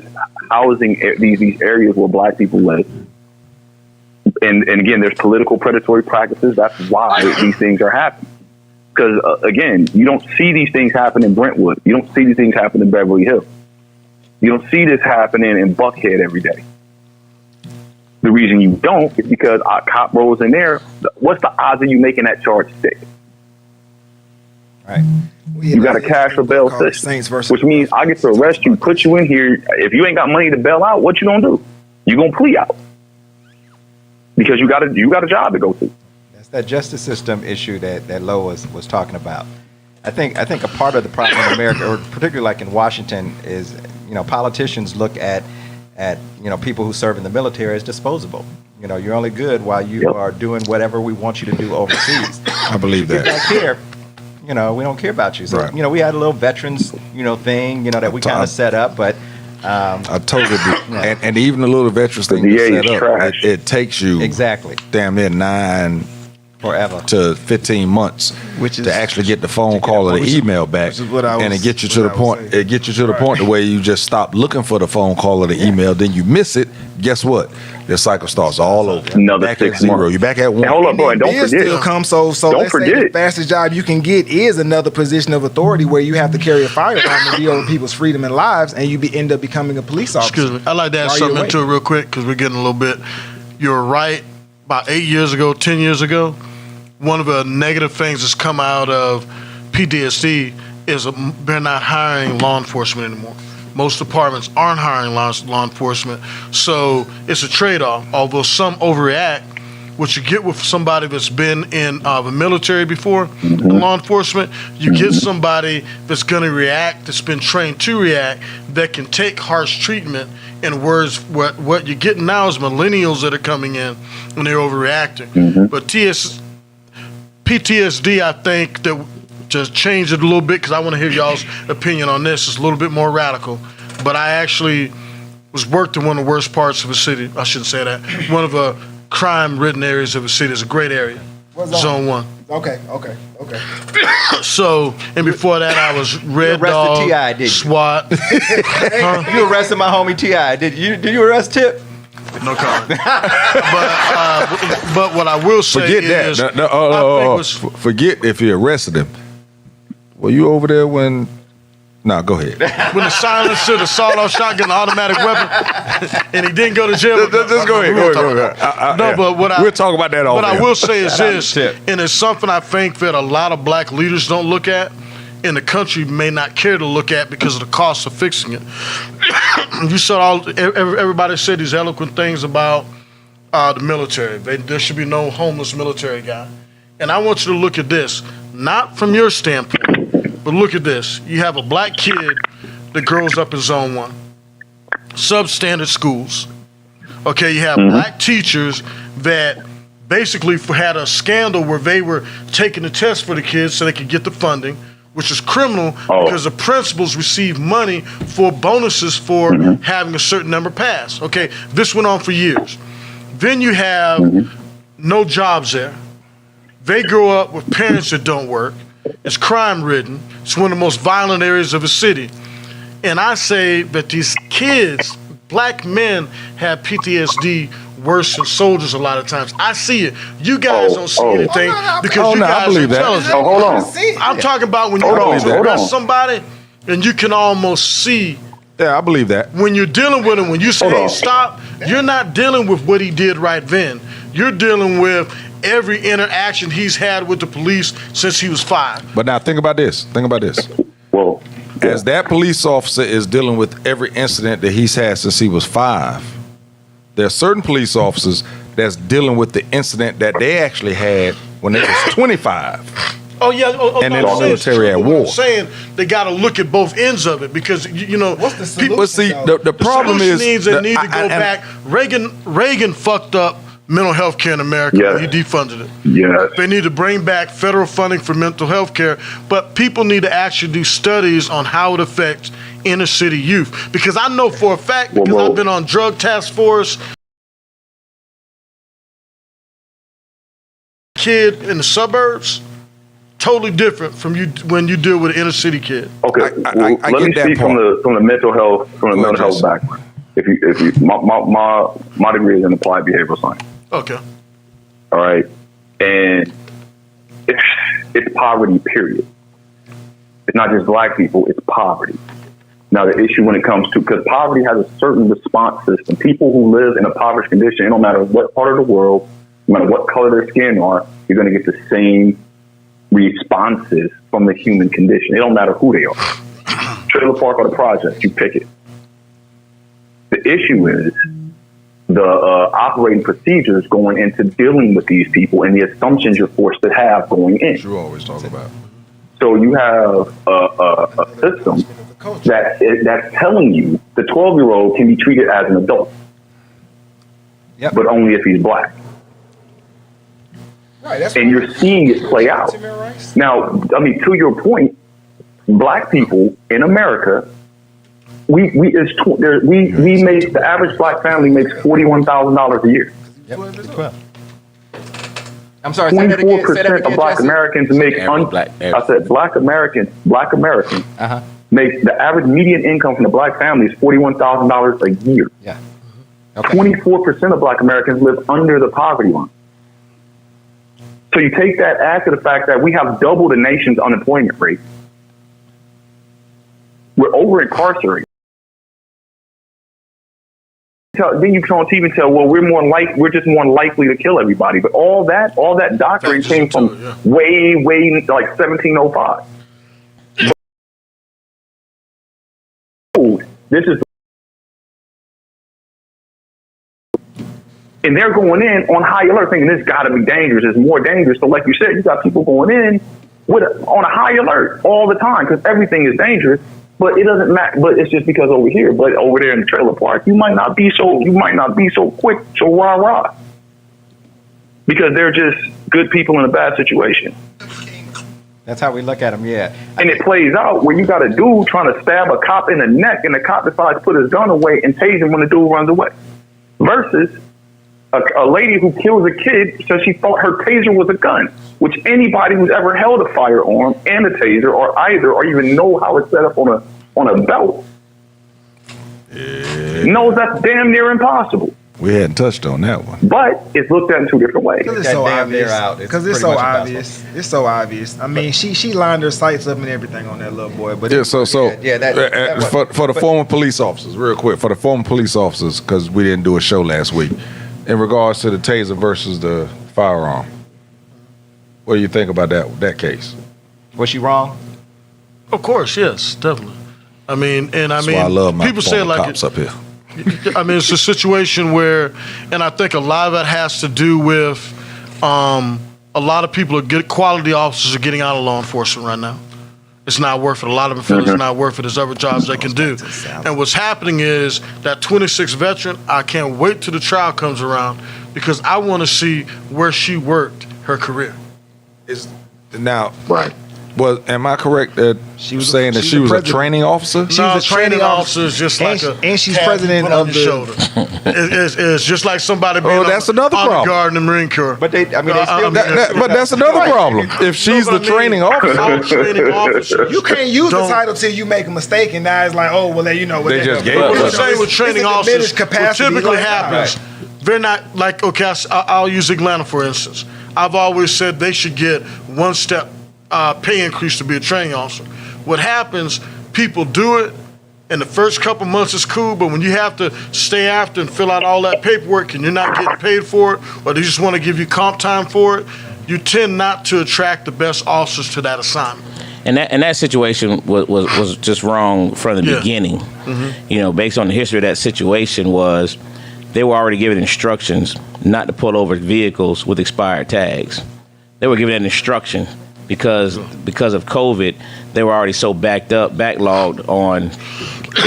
housing, these areas where Black people live, and again, there's political predatory practices. That's why these things are happening. Because again, you don't see these things happen in Brentwood. You don't see these things happen in Beverly Hills. You don't see this happening in Buckhead every day. The reason you don't is because our cop rolls in there. What's the odds of you making that charge stick? Right. You got a cash for bail system, which means I get to arrest you, put you in here. If you ain't got money to bail out, what you gonna do? You gonna plea out because you got a job to go to. That's that justice system issue that Lo was talking about. I think a part of the problem in America, or particularly like in Washington, is politicians look at people who serve in the military as disposable. You're only good while you are doing whatever we want you to do overseas. I believe that. Back here, we don't care about you. So, right. We had a little veterans, thing, that we kind of set up, but I totally agree. And even the little veterans thing you set up, it takes you exactly damn near 9 forever to 15 months to actually get the phone call or the email back, and it gets you to the point. It gets you to the point where you just stop looking for the phone call or the email. Then you miss it. Guess what? The cycle starts all over. Another back 6 at 0. months. You're back at 1. And hold up, bro, and don't forget. Still come so don't let's forget say the fastest job you can get is another position of authority where you have to carry a firearm and deal with people's freedom and lives, and you end up becoming a police officer. Excuse me. I'd like to add something into it real quick because we're getting a little bit. You're right. About 8 years ago, 10 years ago, one of the negative things that's come out of PTSD is they're not hiring law enforcement anymore. Most departments aren't hiring law enforcement. So it's a trade-off. Although some overreact, what you get with somebody that's been in the military before, in law enforcement, you get somebody that's going to react, that's been trained to react, that can take harsh treatment. In words, what you're getting now is millennials that are coming in and they're overreacting. But PTSD, I think that just changed it a little bit because I want to hear y'all's opinion on this. It's a little bit more radical. But I actually worked in one of the worst parts of the city. I shouldn't say that. One of the crime-ridden areas of the city. It's a great area. Zone 1. Okay. So, and before that, I was Red Dog, T.I., did you? SWAT. You arrested my homie T.I. Did you arrest Tip? No comment. But what I will say is, forget if you arrested him. Were you over there when? No, go ahead. When the silencer, the sawed-off shotgun, the automatic weapon, and he didn't go to jail. Just go ahead. But we'll talk about that all. What I will say is this, and it's something I think that a lot of Black leaders don't look at, and the country may not care to look at because of the cost of fixing it. You saw everybody said these eloquent things about the military. There should be no homeless military guy. And I want you to look at this, not from your standpoint, but look at this. You have a Black kid that grows up in Zone 1, substandard schools. Okay, you have Black teachers that basically had a scandal where they were taking the test for the kids so they could get the funding, which is criminal because the principals receive money for bonuses for having a certain number pass. Okay, this went on for years. Then you have no jobs there. They grow up with parents that don't work. It's crime-ridden. It's one of the most violent areas of the city. And I say that these kids, Black men, have PTSD worse than soldiers a lot of times. I see it. You guys don't see anything because you guys are intelligent. Hold on. I'm talking about when you go to arrest somebody and you can almost see. Yeah, I believe that. When you're dealing with him, when you say, hey, stop, you're not dealing with what he did right then. You're dealing with every interaction he's had with the police since he was 5. But now think about this. Well, as that police officer is dealing with every incident that he's had since he was 5, there are certain police officers that's dealing with the incident that they actually had when they was 25. Oh yeah, and in the military at war. I'm saying they got to look at both ends of it because you know what's the people. But see, the problem is they need to go back. Reagan fucked up mental health care in America. Yes. He defunded it. Yes. They need to bring back federal funding for mental health care, but people need to actually do studies on how it affects inner city youth. Because I know for a fact, because I've been on drug task force, kid in the suburbs, totally different from you when you deal with an inner city kid. Okay, I let me speak from the mental health background. If you my degree is in applied behavioral science. Okay. All right, and it's poverty. Period. It's not just black people; it's poverty. Now, the issue when it comes to because poverty has a certain response system. People who live in a impoverished condition, no matter what part of the world, no matter what color their skin are, you're going to get the same responses from the human condition. It don't matter who they are. Trailer park or the project, you pick it. The issue is the operating procedures going into dealing with these people and the assumptions you're forced to have going in. You always talk about. So you have a system that's telling you the 12-year-old can be treated as an adult, but only if he's black. Right, and you're seeing it play out. Now, I mean, to your point, black people in America, we make the average black family makes $41,000 a year. Yep. I'm sorry. 24% of black Americans make. I said black Americans makes the average median income from the black family is $41,000 a year. Yeah. 24% of black Americans live under the poverty line. So you take that, add to the fact that we have double the nation's unemployment rate. We're over incarcerated. Then you can't even tell, well, we're just more likely to kill everybody. But all that doctrine came from way like 1705. This is, and they're going in on high alert, thinking this got to be dangerous. It's more dangerous. So, like you said, you got people going in on a high alert all the time because everything is dangerous. But it doesn't matter. But it's just because over here, but over there in the trailer park, you might not be so quick, so rah, because they're just good people in a bad situation. That's how we look at them, yeah. And it plays out where you got a dude trying to stab a cop in the neck, and the cop decides to put his gun away and tase him when the dude runs away. Versus a lady who kills a kid because she thought her taser was a gun, which anybody who's ever held a firearm and a taser or even know how it's set up on a belt knows that's damn near impossible. We hadn't touched on that one. But it's looked at in two different ways. Because it's so obvious. It's so obvious. I mean, she lined her sights up and everything on that little boy. But for the former police officers, real quick, for the former police officers, because we didn't do a show last week, in regards to the taser versus the firearm, what do you think about that case? Was she wrong? Of course, yes, definitely. I mean, I love my people say like cops up here. I mean, it's a situation where, and I think a lot of that has to do with a lot of people good quality officers are getting out of law enforcement right now. It's not worth it. A lot of them feel it's not worth it. There's other jobs they can do. And what's happening is that 26 veteran, I can't wait till the trial comes around because I want to see where she worked her career. Right. Well, am I correct that she was saying that she was a training officer? She was a training officer, is just like and she's president of the shoulder. It's just like somebody being that's another problem. Guard in the Marine Corps. But they still. But that's another problem. If she's the training officer, you can't use the title till you make a mistake, and now it's like, oh well, you know what they just gave us. What I'm saying with training officers, what typically happens, they're not like I'll use Atlanta for instance. I've always said they should get one step pay increase to be a training officer. What happens, people do it, and the first couple months is cool, but when you have to stay after and fill out all that paperwork and you're not getting paid for it, or they just want to give you comp time for it, you tend not to attract the best officers to that assignment. And that situation was just wrong from the beginning. You know, based on the history of that situation was they were already given instructions not to pull over vehicles with expired tags. They were given an instruction because of COVID, they were already so backlogged on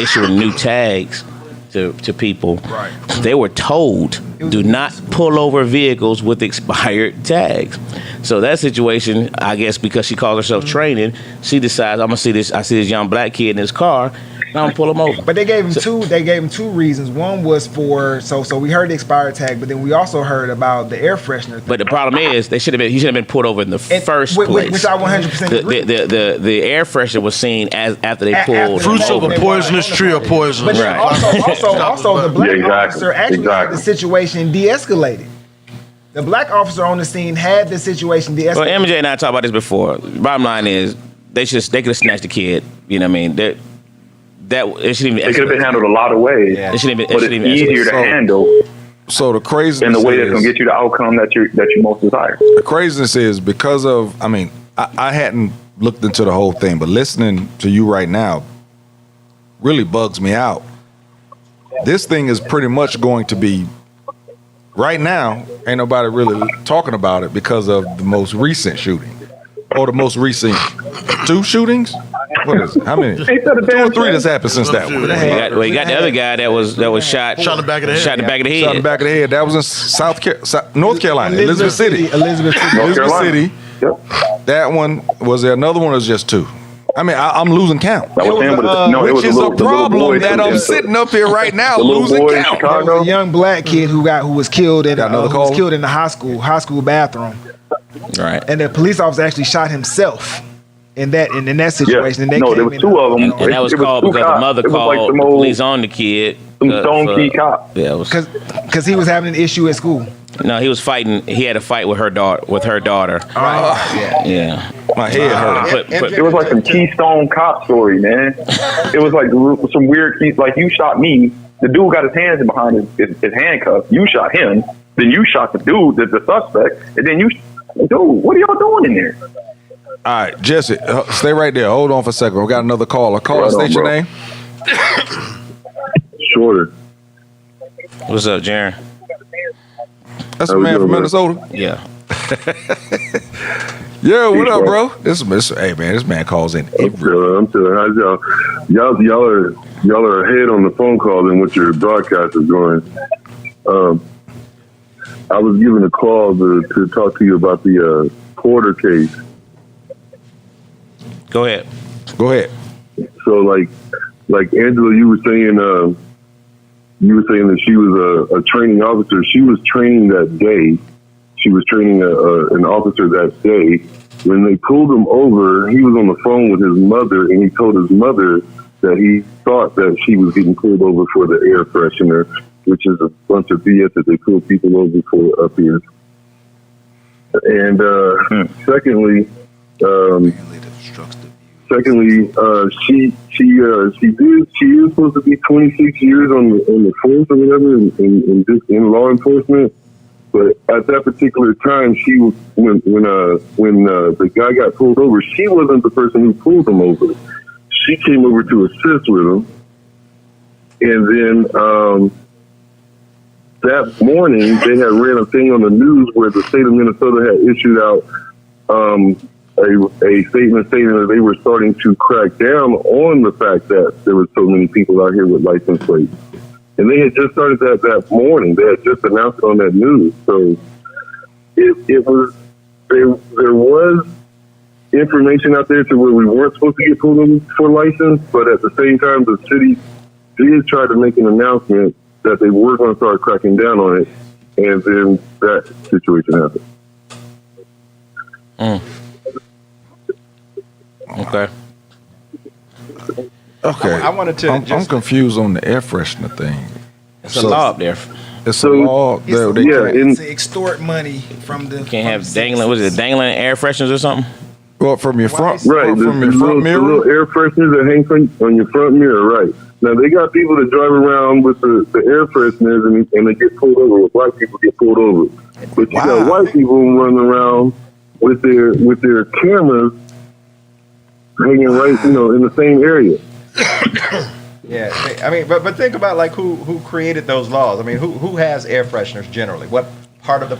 issuing new tags to people. Right. They were told, do not pull over vehicles with expired tags. So that situation, I guess because she calls herself training, she decides, I see this young black kid in his car, I'm gonna pull him over. But they gave him two reasons. One was for so we heard the expired tag, but then we also heard about the air freshener thing. But the problem is he should have been pulled over in the first place. Which I 100% agree. The air freshener was seen as after they pulled fruits of a poisonous tree are poisonous. But then also the black officer actually had the situation de-escalated. The black officer on the scene had the situation de-escalated. Well, MJ and I talked about this before. Bottom line is they could have snatched the kid. You know what I mean? It shouldn't even. It could have been handled a lot of ways, It shouldn't but it's easier to handle. So the craziness in the way that's going to get you the outcome that you most desire. The craziness is because of. I mean, I hadn't looked into the whole thing, but listening to you right now really bugs me out. This thing is pretty much going to be. Right now, ain't nobody really talking about it because of the most recent shooting. Or the most recent 2 shootings? What is it? How many? 2 or 3 that's happened since that one. You got the other guy that was shot. Shot in the back of the head. Shot in the back of the head. Shot in the back of the head. That was in North Carolina, Elizabeth City. Elizabeth City. Yep. That one, was there another one or was it just 2? I mean, I'm losing count. That was him with which is a problem that I'm sitting up here right now losing count. There was a young black kid who was killed in the high school bathroom. Right. And the police officer actually shot himself in that situation. Yeah. And there was 2 of them. And that was called because the mother called the police on the kid. Some stone key cop. Yeah, because he was having an issue at school. No, he was fighting. He had a fight with her daughter. Right. Yeah. My head hurt. It was like some Keystone Cop story, man. It was like some weird keys. Like, you shot me. The dude got his hands behind his handcuffs. You shot him. Then you shot the dude, the suspect. And then dude, what are y'all doing in there? All right, Jesse, stay right there. Hold on for a second. We got another caller. Caller, state your name. Shorter. What's up, Jaron? That's a man from Minnesota. Yeah. Yeah, what up, bro? Hey man, this man calls in every. I'm telling how's y'all are ahead on the phone call than what your broadcast is going. I was given a call to talk to you about the Porter case. Go ahead. So like Angela, you were saying that she was a training officer. She was training that day. She was training an officer that day. When they pulled him over, he was on the phone with his mother, and he told his mother that he thought that she was getting pulled over for the air freshener, which is a bunch of BS that they pull people over for up here. And secondly, she is supposed to be 26 years on the force or whatever in law enforcement. But at that particular time, she was when the guy got pulled over, she wasn't the person who pulled him over. She came over to assist with him, and then that morning they had ran a thing on the news where the state of Minnesota had issued out a statement saying that they were starting to crack down on the fact that there were so many people out here with license plates. And they had just started that morning. They had just announced it on that news. So there was information out there to where we weren't supposed to get pulled over for license, but at the same time, the city did try to make an announcement that they were going to start cracking down on it, and then that situation happened. Okay. I wanted to. I'm confused on the air freshener thing. It's a law up there. It's a law. It's to extort money from the. You can't have dangling. Was it dangling air fresheners or something? Well, from your front, right? From your front mirror, the little air fresheners that hang on your front mirror, right? Now they got people that drive around with the air fresheners and they get pulled over. Black people get pulled over, but you got white people running around with their cameras hanging right, in the same area. Yeah, I mean, but think about like who created those laws. I mean, who has air fresheners generally? What part of the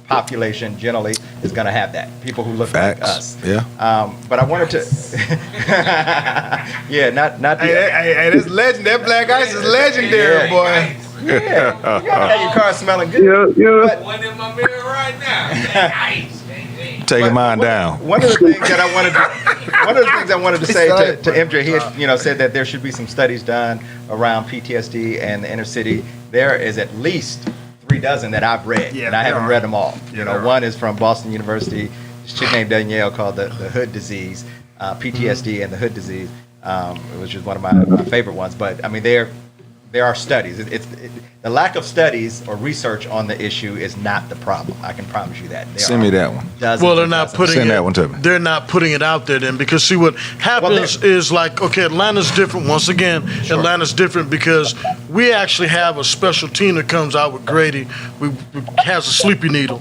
population generally is going to have that? People who look Facts. like us. Yeah. But I wanted to. Yeah, not. Hey, this legend. That black ice is legendary, boy. Yeah, you gotta have your car smelling good. Yeah. One in my mirror right now. Ice. Taking mine down. One of the things that I wanted to say to MJ, he had, said that there should be some studies done around PTSD and the inner city. There is at least 3 dozen that I've read, and I haven't read them all. One is from Boston University. This chick named Danielle called the Hood Disease, PTSD and the Hood Disease, which is one of my favorite ones. But I mean, there are studies. The lack of studies or research on the issue is not the problem. I can promise you that. Send me that one. Well, they're not putting Send that one to me. They're not putting it out there then, because see what happens is like, okay, Atlanta's different. Once again, Atlanta's different because we actually have a special team that comes out with Grady. We has a sleepy needle.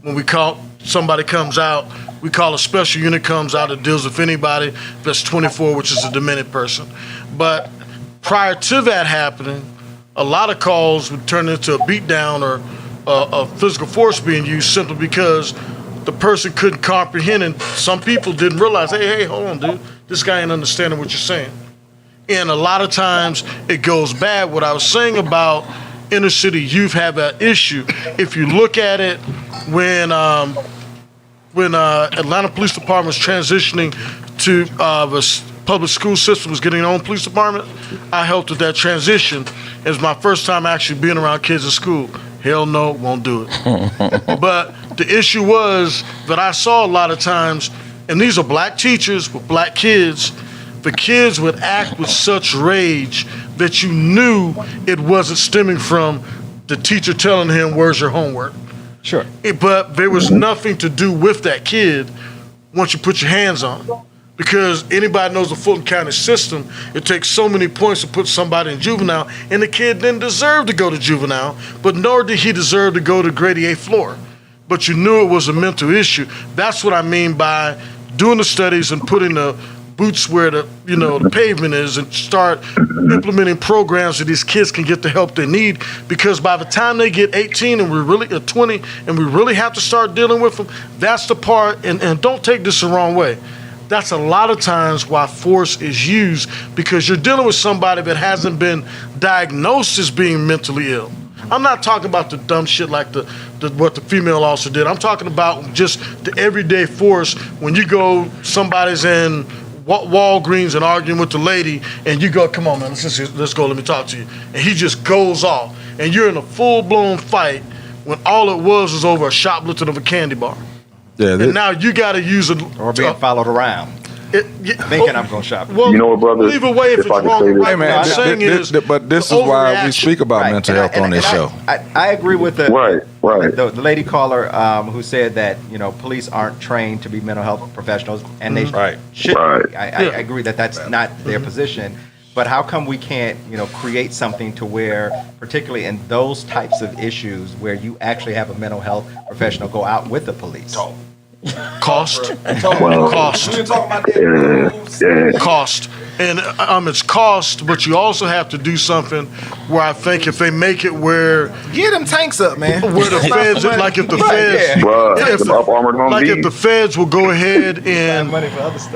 When we call somebody comes out, we call a special unit comes out that deals with anybody that's 24, which is a demented person. But prior to that happening, a lot of calls would turn into a beatdown or a physical force being used simply because the person couldn't comprehend, and some people didn't realize, hey, hold on, dude, this guy ain't understanding what you're saying. And a lot of times it goes bad. What I was saying about inner city youth have that issue. If you look at it when Atlanta Police Department was transitioning to the public school system was getting their own police department, I helped with that transition. It was my first time actually being around kids in school. Hell no, won't do it. But the issue was that I saw a lot of times, and these are black teachers with black kids, the kids would act with such rage that you knew it wasn't stemming from the teacher telling him, where's your homework? Sure. But there was nothing to do with that kid once you put your hands on him. Because anybody knows the Fulton County system, it takes so many points to put somebody in juvenile, and the kid didn't deserve to go to juvenile, but nor did he deserve to go to grade A floor. But you knew it was a mental issue. That's what I mean by doing the studies and putting the boots where the pavement is, and start implementing programs so these kids can get the help they need. Because by the time they get 18 and we're really at 20 and we really have to start dealing with them, that's the part, and don't take this the wrong way. That's a lot of times why force is used, because you're dealing with somebody that hasn't been diagnosed as being mentally ill. I'm not talking about the dumb shit like what the female officer did. I'm talking about just the everyday force. When you go, somebody's in Walgreens and arguing with the lady, and you go, come on, man, let's go, let me talk to you. And he just goes off, and you're in a full-blown fight when all it was over a shoplifting of a candy bar. Yeah, and now you got to use it. Or being followed around. Thinking I'm going to shop. Well, brother, either way, if it's wrong or right, what I'm saying is, but this is why we speak about mental health on this show. I agree with the lady caller who said that police aren't trained to be mental health professionals, and they should. Be. I agree that that's not their position. But how come we can't, create something to where, particularly in those types of issues, where you actually have a mental health professional go out with the police? Cost. Cost. And it's cost, but you also have to do something where I think if they make it where get them tanks up, man. Where the feds, like if the feds, if the feds will go ahead and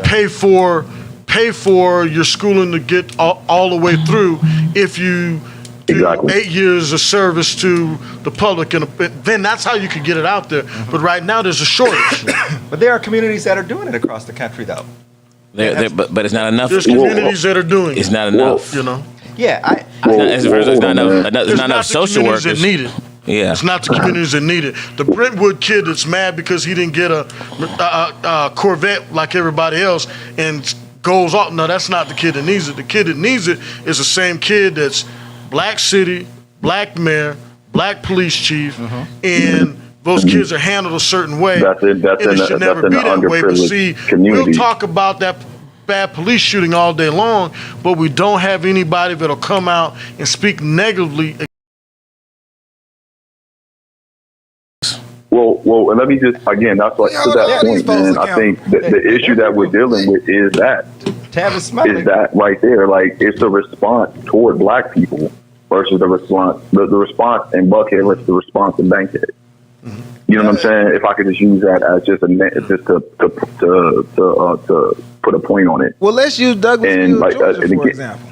pay for your schooling to get all the way through, if you do 8 years of service to the public, and then that's how you could get it out there. But right now there's a shortage. But there are communities that are doing it across the country, though. But it's not enough. There's communities that are doing it. It's not enough. Yeah, it's not enough social workers that need it. Yeah, it's not the communities that need it. The Brentwood kid that's mad because he didn't get a Corvette like everybody else and goes off. No, that's not the kid that needs it. The kid that needs it is the same kid that's black city, black mayor, black police chief, and those kids are handled a certain way. It should never be that way. But see, we'll talk about that bad police shooting all day long, but we don't have anybody that'll come out and speak negatively. Well, and let me just, again, that's what, to that point, man, I think the issue that we're dealing with is that Tavis Smiley. is that right there. Like, it's the response toward black people versus the response in Buckhead versus the response in Bankhead. You know what I'm saying? If I could just use that as just to put a point on it. Well, let's use Douglasville, Georgia, for example.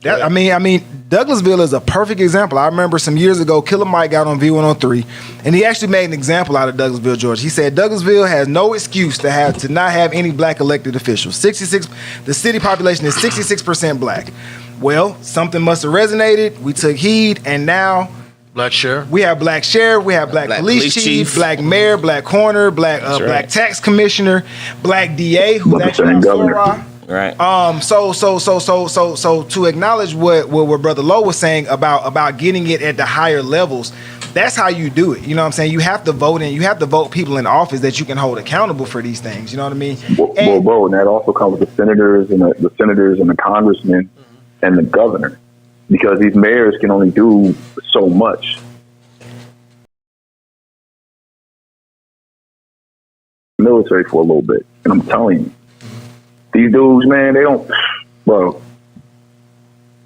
I mean, Douglasville is a perfect example. I remember some years ago, Killer Mike got on V103, and he actually made an example out of Douglasville, Georgia. He said Douglasville has no excuse to not have any black elected officials. The city population is 66% black. Well, something must have resonated. We took heed, and now Black sheriff. we have black sheriff, we have black police chief, black mayor, black coroner, black tax commissioner, black DA who's actually on Sora. Right. So to acknowledge what Brother Lowe was saying about getting it at the higher levels, that's how you do it. You know what I'm saying? You have to vote, and you have to vote people in office that you can hold accountable for these things. You know what I mean? Well, and that also comes with the senators and the senators and the congressmen and the governor, because these mayors can only do so much. Military for a little bit, and I'm telling you, these dudes, man, they don't, bro.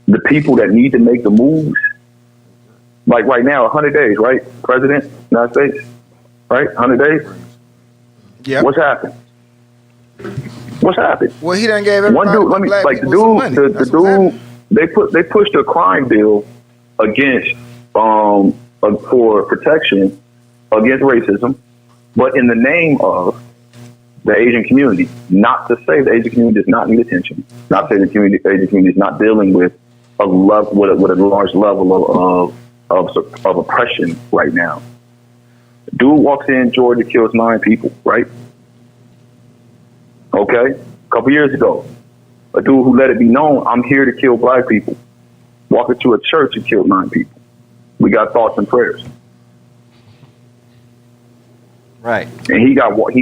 The people that need to make the moves, like right now, 100 days, right? President, United States, right? 100 days. Yeah. What's happened? What's happened? Well, he done gave One dude. Let me like the dude. The dude. They pushed a crime bill against for protection against racism, but in the name of the Asian community. Not to say the Asian community does not need attention. Not to say the Asian community is not dealing with a large level of oppression right now. Dude walks in Georgia, kills 9 people, right? Okay, a couple years ago, a dude who let it be known, I'm here to kill black people, walked into a church and killed 9 people. We got thoughts and prayers. Right. And he got walked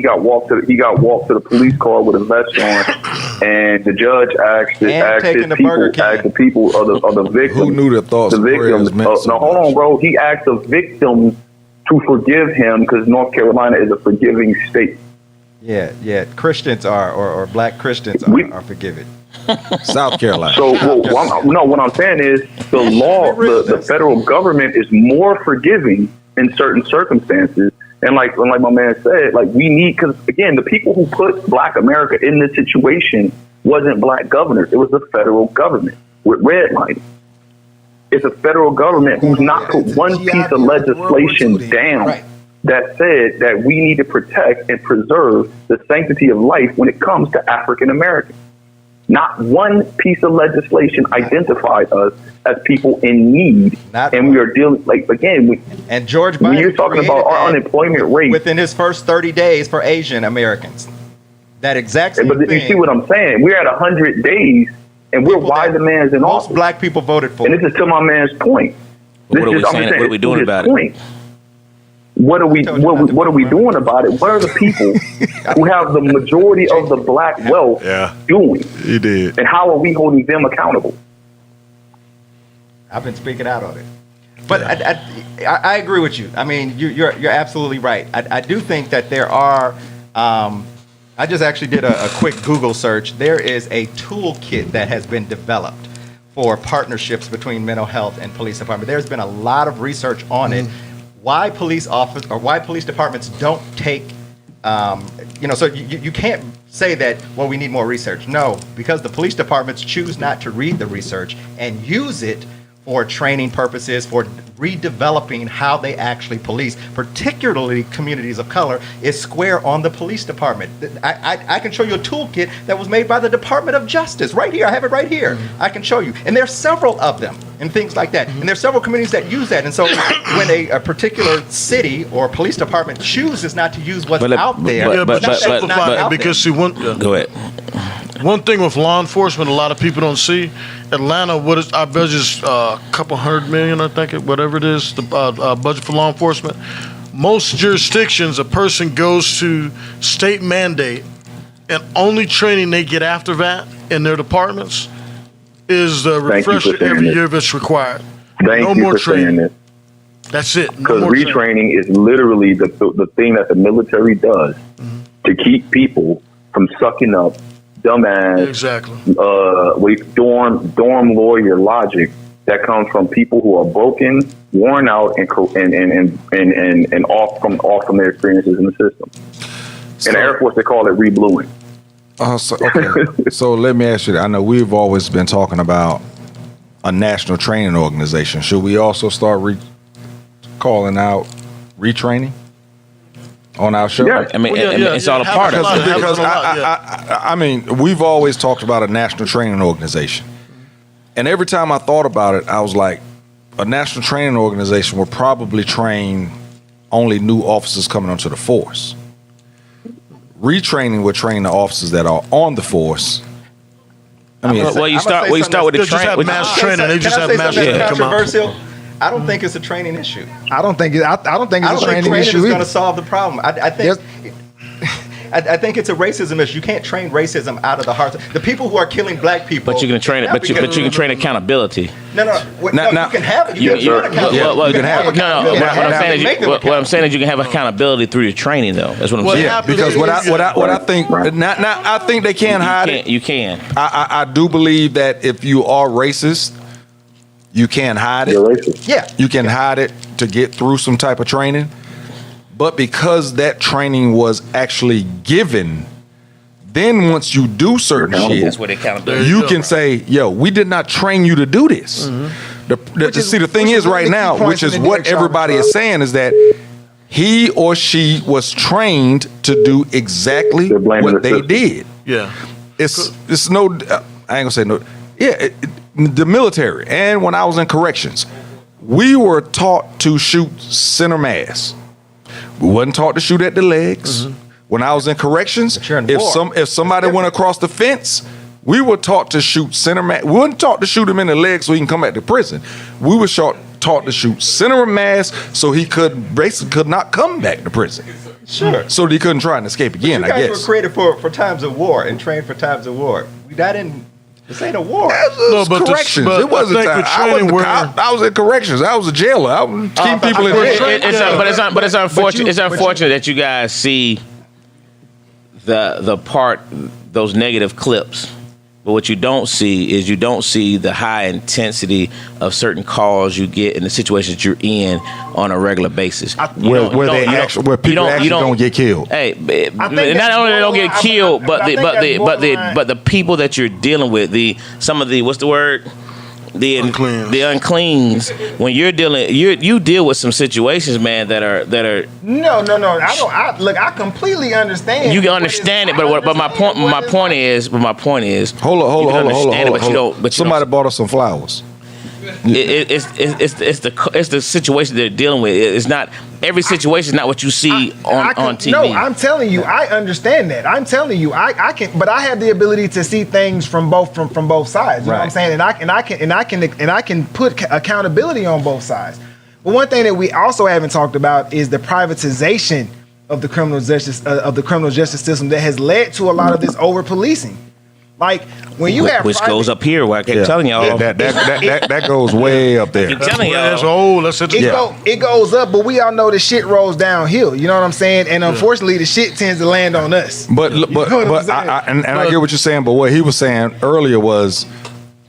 to the police car with a vest on, and the judge asked the people of the victims. Who knew the thoughts and prayers meant so no, hold on, bro. He asked the victims to forgive him because North Carolina is a forgiving state. Yeah. Christians or black Christians are forgiven. South Carolina. So, what I'm saying is the law, the federal government is more forgiving in certain circumstances. And like my man said, like we need, because again, the people who put Black America in this situation wasn't black governors. It was the federal government with redlining. It's a federal government who's not put one piece of legislation down that said that we need to protect and preserve the sanctity of life when it comes to African Americans. Not one piece of legislation identified us as people in need, and we are dealing and George Biden, when you're talking about our unemployment rate within his first 30 days for Asian Americans, that exact same thing. You see what I'm saying? We're at 100 days, and we're wise man's in office. Most black people voted for. And this is to my man's point. What are we doing about it? What are we doing about it? What are the people who have the majority of the black wealth doing? He did. And how are we holding them accountable? I've been speaking out on it, but I agree with you. I mean, you're absolutely right. I do think that there are. I just actually did a quick Google search. There is a toolkit that has been developed for partnerships between mental health and police department. There's been a lot of research on it. Why police departments don't take, so you can't say that, well, we need more research. No, because the police departments choose not to read the research and use it for training purposes, for redeveloping how they actually police, particularly communities of color, is square on the police department. I can show you a toolkit that was made by the Department of Justice right here. I have it right here. I can show you. And there's several of them and things like that. And there's several communities that use that. And so when a particular city or police department chooses not to use what's out there, go ahead. One thing with law enforcement, a lot of people don't see. Atlanta, our budget is a couple $100 million, I think, whatever it is, the budget for law enforcement. Most jurisdictions, a person goes to state mandate, and only training they get after that in their departments is the refresher every year that's required. No more training. That's it. Because retraining is literally the thing that the military does to keep people from sucking up dumbass, Exactly. Dorm lawyer logic that comes from people who are broken, worn out, and off from their experiences in the system. In the Air Force, they call it rebluing. Okay. So let me ask you that. I know we've always been talking about a national training organization. Should we also start calling out retraining on our show? Yeah. I mean, it's all a part of it. Because I mean, we've always talked about a national training organization. And every time I thought about it, I was like, a national training organization will probably train only new officers coming onto the force. Retraining will train the officers that are on the force. I mean, you start with the Just have mass training. They just have mass training come out. Controversial. I don't think it's a training issue. I don't think it's a training training issue is going either. to solve the problem. I think. I think it's a racism issue. You can't train racism out of the heart. The people who are killing black people. But you can train it. But you can train accountability. No. You can have it. You can have it. No. What I'm saying is you can have accountability through your training, though. That's what I'm saying. Yeah, because what I think, I think they can hide it. You can. I do believe that if you are racist, you can hide it. You're racist. Yeah. You can hide it to get through some type of training. But because that training was actually given, then once you do certain shit, That's what accountability. you can say, yo, we did not train you to do this. The thing is right now, which is what everybody is saying, is that he or she was trained to do exactly what they did. Yeah. It's no, I ain't gonna say no. Yeah, the military. And when I was in corrections, we were taught to shoot center mass. We wasn't taught to shoot at the legs. When I was in corrections, if somebody went across the fence, we were taught to shoot center mass. We weren't taught to shoot him in the leg so he can come back to prison. We were taught to shoot center mass so he could not come back to prison. Sure. So that he couldn't try and escape again, You guys I guess. were created for times of war and trained for times of war. This ain't a war. No, but corrections. but It wasn't I think time. the I training wasn't- where I was in corrections. I was a jailer. I was keeping people in jail. But it's unfortunate. It's unfortunate that you guys see those negative clips. But what you don't see is the high intensity of certain calls you get in the situations you're in on a regular basis. Where people actually don't get killed. Hey, not only they don't get killed, but the people that you're dealing with, some of the what's the word? The uncleans. When you're dealing, you deal with some situations, man, that are. No. I completely understand. You can understand it, but my point is. Hold on. But somebody bought us some flowers. It's the situation they're dealing with. It's not every situation is not what you see on TV. No, I'm telling you, I understand that. I'm telling you, I can, but I have the ability to see things from both sides. You know what I'm saying? And I can put accountability on both sides. But one thing that we also haven't talked about is the privatization of the criminal justice system that has led to a lot of this over policing. Like when you have goes up here, where I keep telling y'all that goes way up there. I keep telling y'all that's old. That's it goes up, but we all know the shit rolls downhill. You know what I'm saying? And unfortunately, the shit tends to land on us. But I get what you're saying. But what he was saying earlier was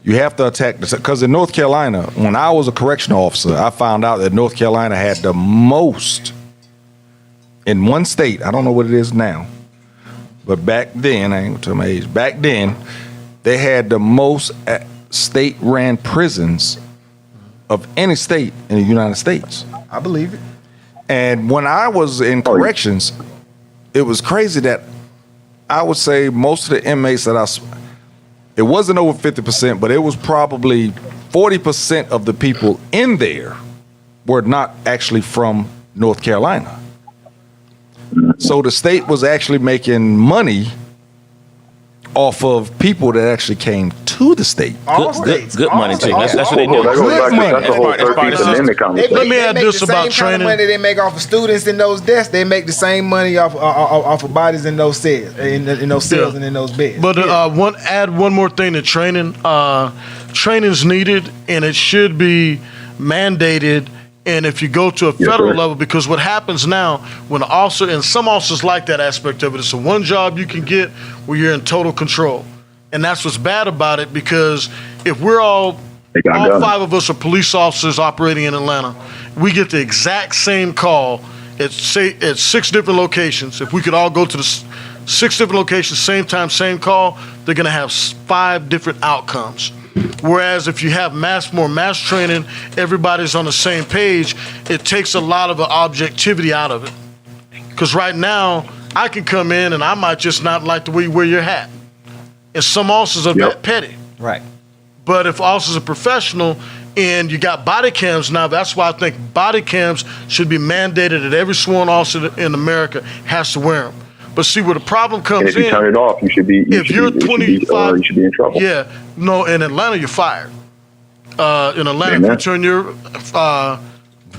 you have to attack this because in North Carolina, when I was a correctional officer, I found out that North Carolina had the most in one state. I don't know what it is now. But back then, I ain't gonna tell my age, back then, they had the most state-ran prisons of any state in the United States. I believe it. And when I was in corrections, it was crazy that I would say most of the inmates that it wasn't over 50%, but it was probably 40% of the people in there were not actually from North Carolina. So the state was actually making money off of people that actually came to the state. Good money too. That's what they do. That's the whole 13th Amendment conversation. Let me add this about training. The money they make off of students in those desks, they make the same money off of bodies in those cells, in those cells and in those beds. But add one more thing to training. Training's needed, and it should be mandated And if you go to a federal level, because what happens now when an officer, and some officers like that aspect of it, it's a one job you can get where you're in total control. And that's what's bad about it, because if we're all 5 of us are police officers operating in Atlanta, we get the exact same call at 6 different locations. If we could all go to the 6 different locations, same time, same call, they're going to have 5 different outcomes. Whereas if you have more mass training, everybody's on the same page, it takes a lot of the objectivity out of it. Because right now, I can come in and I might just not like the way you wear your hat. And some officers are that petty. Right. But if officers are professional and you got body cams now, that's why I think body cams should be mandated that every sworn officer in America has to wear them. But see where the problem comes in. And if you turn it off, you should be. If you're 25, you should be in trouble. Yeah, no. In Atlanta, you're fired. In Atlanta, if you turn your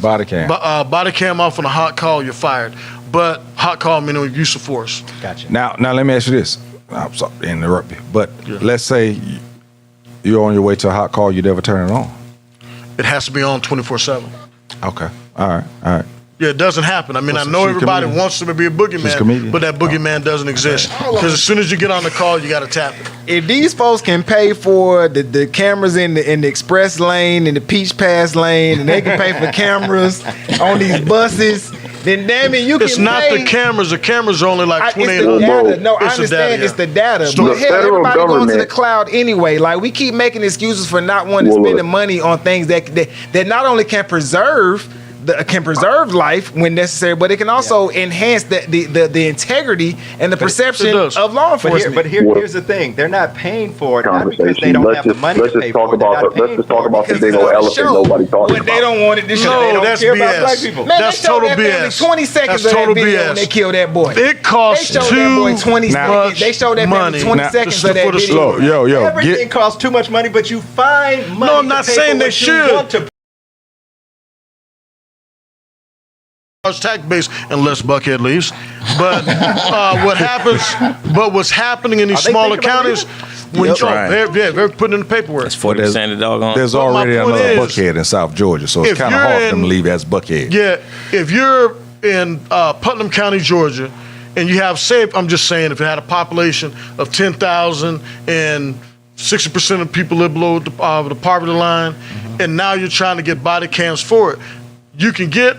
body cam off on a hot call, you're fired. But hot call meaning use of force. Gotcha. Now let me ask you this. I'm sorry to interrupt you, but let's say you're on your way to a hot call, you never turn it on. It has to be on 24/7. Okay. All right. Yeah, it doesn't happen. I mean, I know everybody wants to be a boogeyman, but that boogeyman doesn't exist. Because as soon as you get on the call, you got to tap it. If these folks can pay for the cameras in the express lane and the Peach Pass lane, and they can pay for cameras on these buses, then damn it, you can It's not pay. the cameras. The cameras are only like It's the $2,800. data. No, I It's the understand data, it's the data. So But the hell, federal everybody going to the government- cloud anyway. Like, we keep making excuses for not wanting to spend the money on things that not only can preserve life when necessary, but it can also enhance the integrity and the perception does. of law enforcement. Here's the thing: they're not paying for it not because they don't have the money to pay for it. Let's just talk about the big old elephant nobody talking But they about. don't want it. They No, don't that's care BS. about black people. Man, That's they showed total that family BS. 20 seconds That's of that total video BS. when they killed that boy. It costs They showed that boy 20 too seconds. much They showed that money. family 20 Now, seconds just of that for the video. Yo, Everything costs too much money, but you find money. No, I'm not to pay saying for they what you should. want to. tax base unless Buckhead leaves. But what's happening in these smaller counties, when they're putting in the paperwork. That's 40% of the doggone. There's already another Buckhead in South Georgia, so it's kind of hard for them to leave as Buckhead. Yeah, if you're in Putnam County, Georgia, and you have, say, I'm just saying, if it had a population of 10,000 and 60% of people live below the poverty line, and now you're trying to get body cams for it, you can get.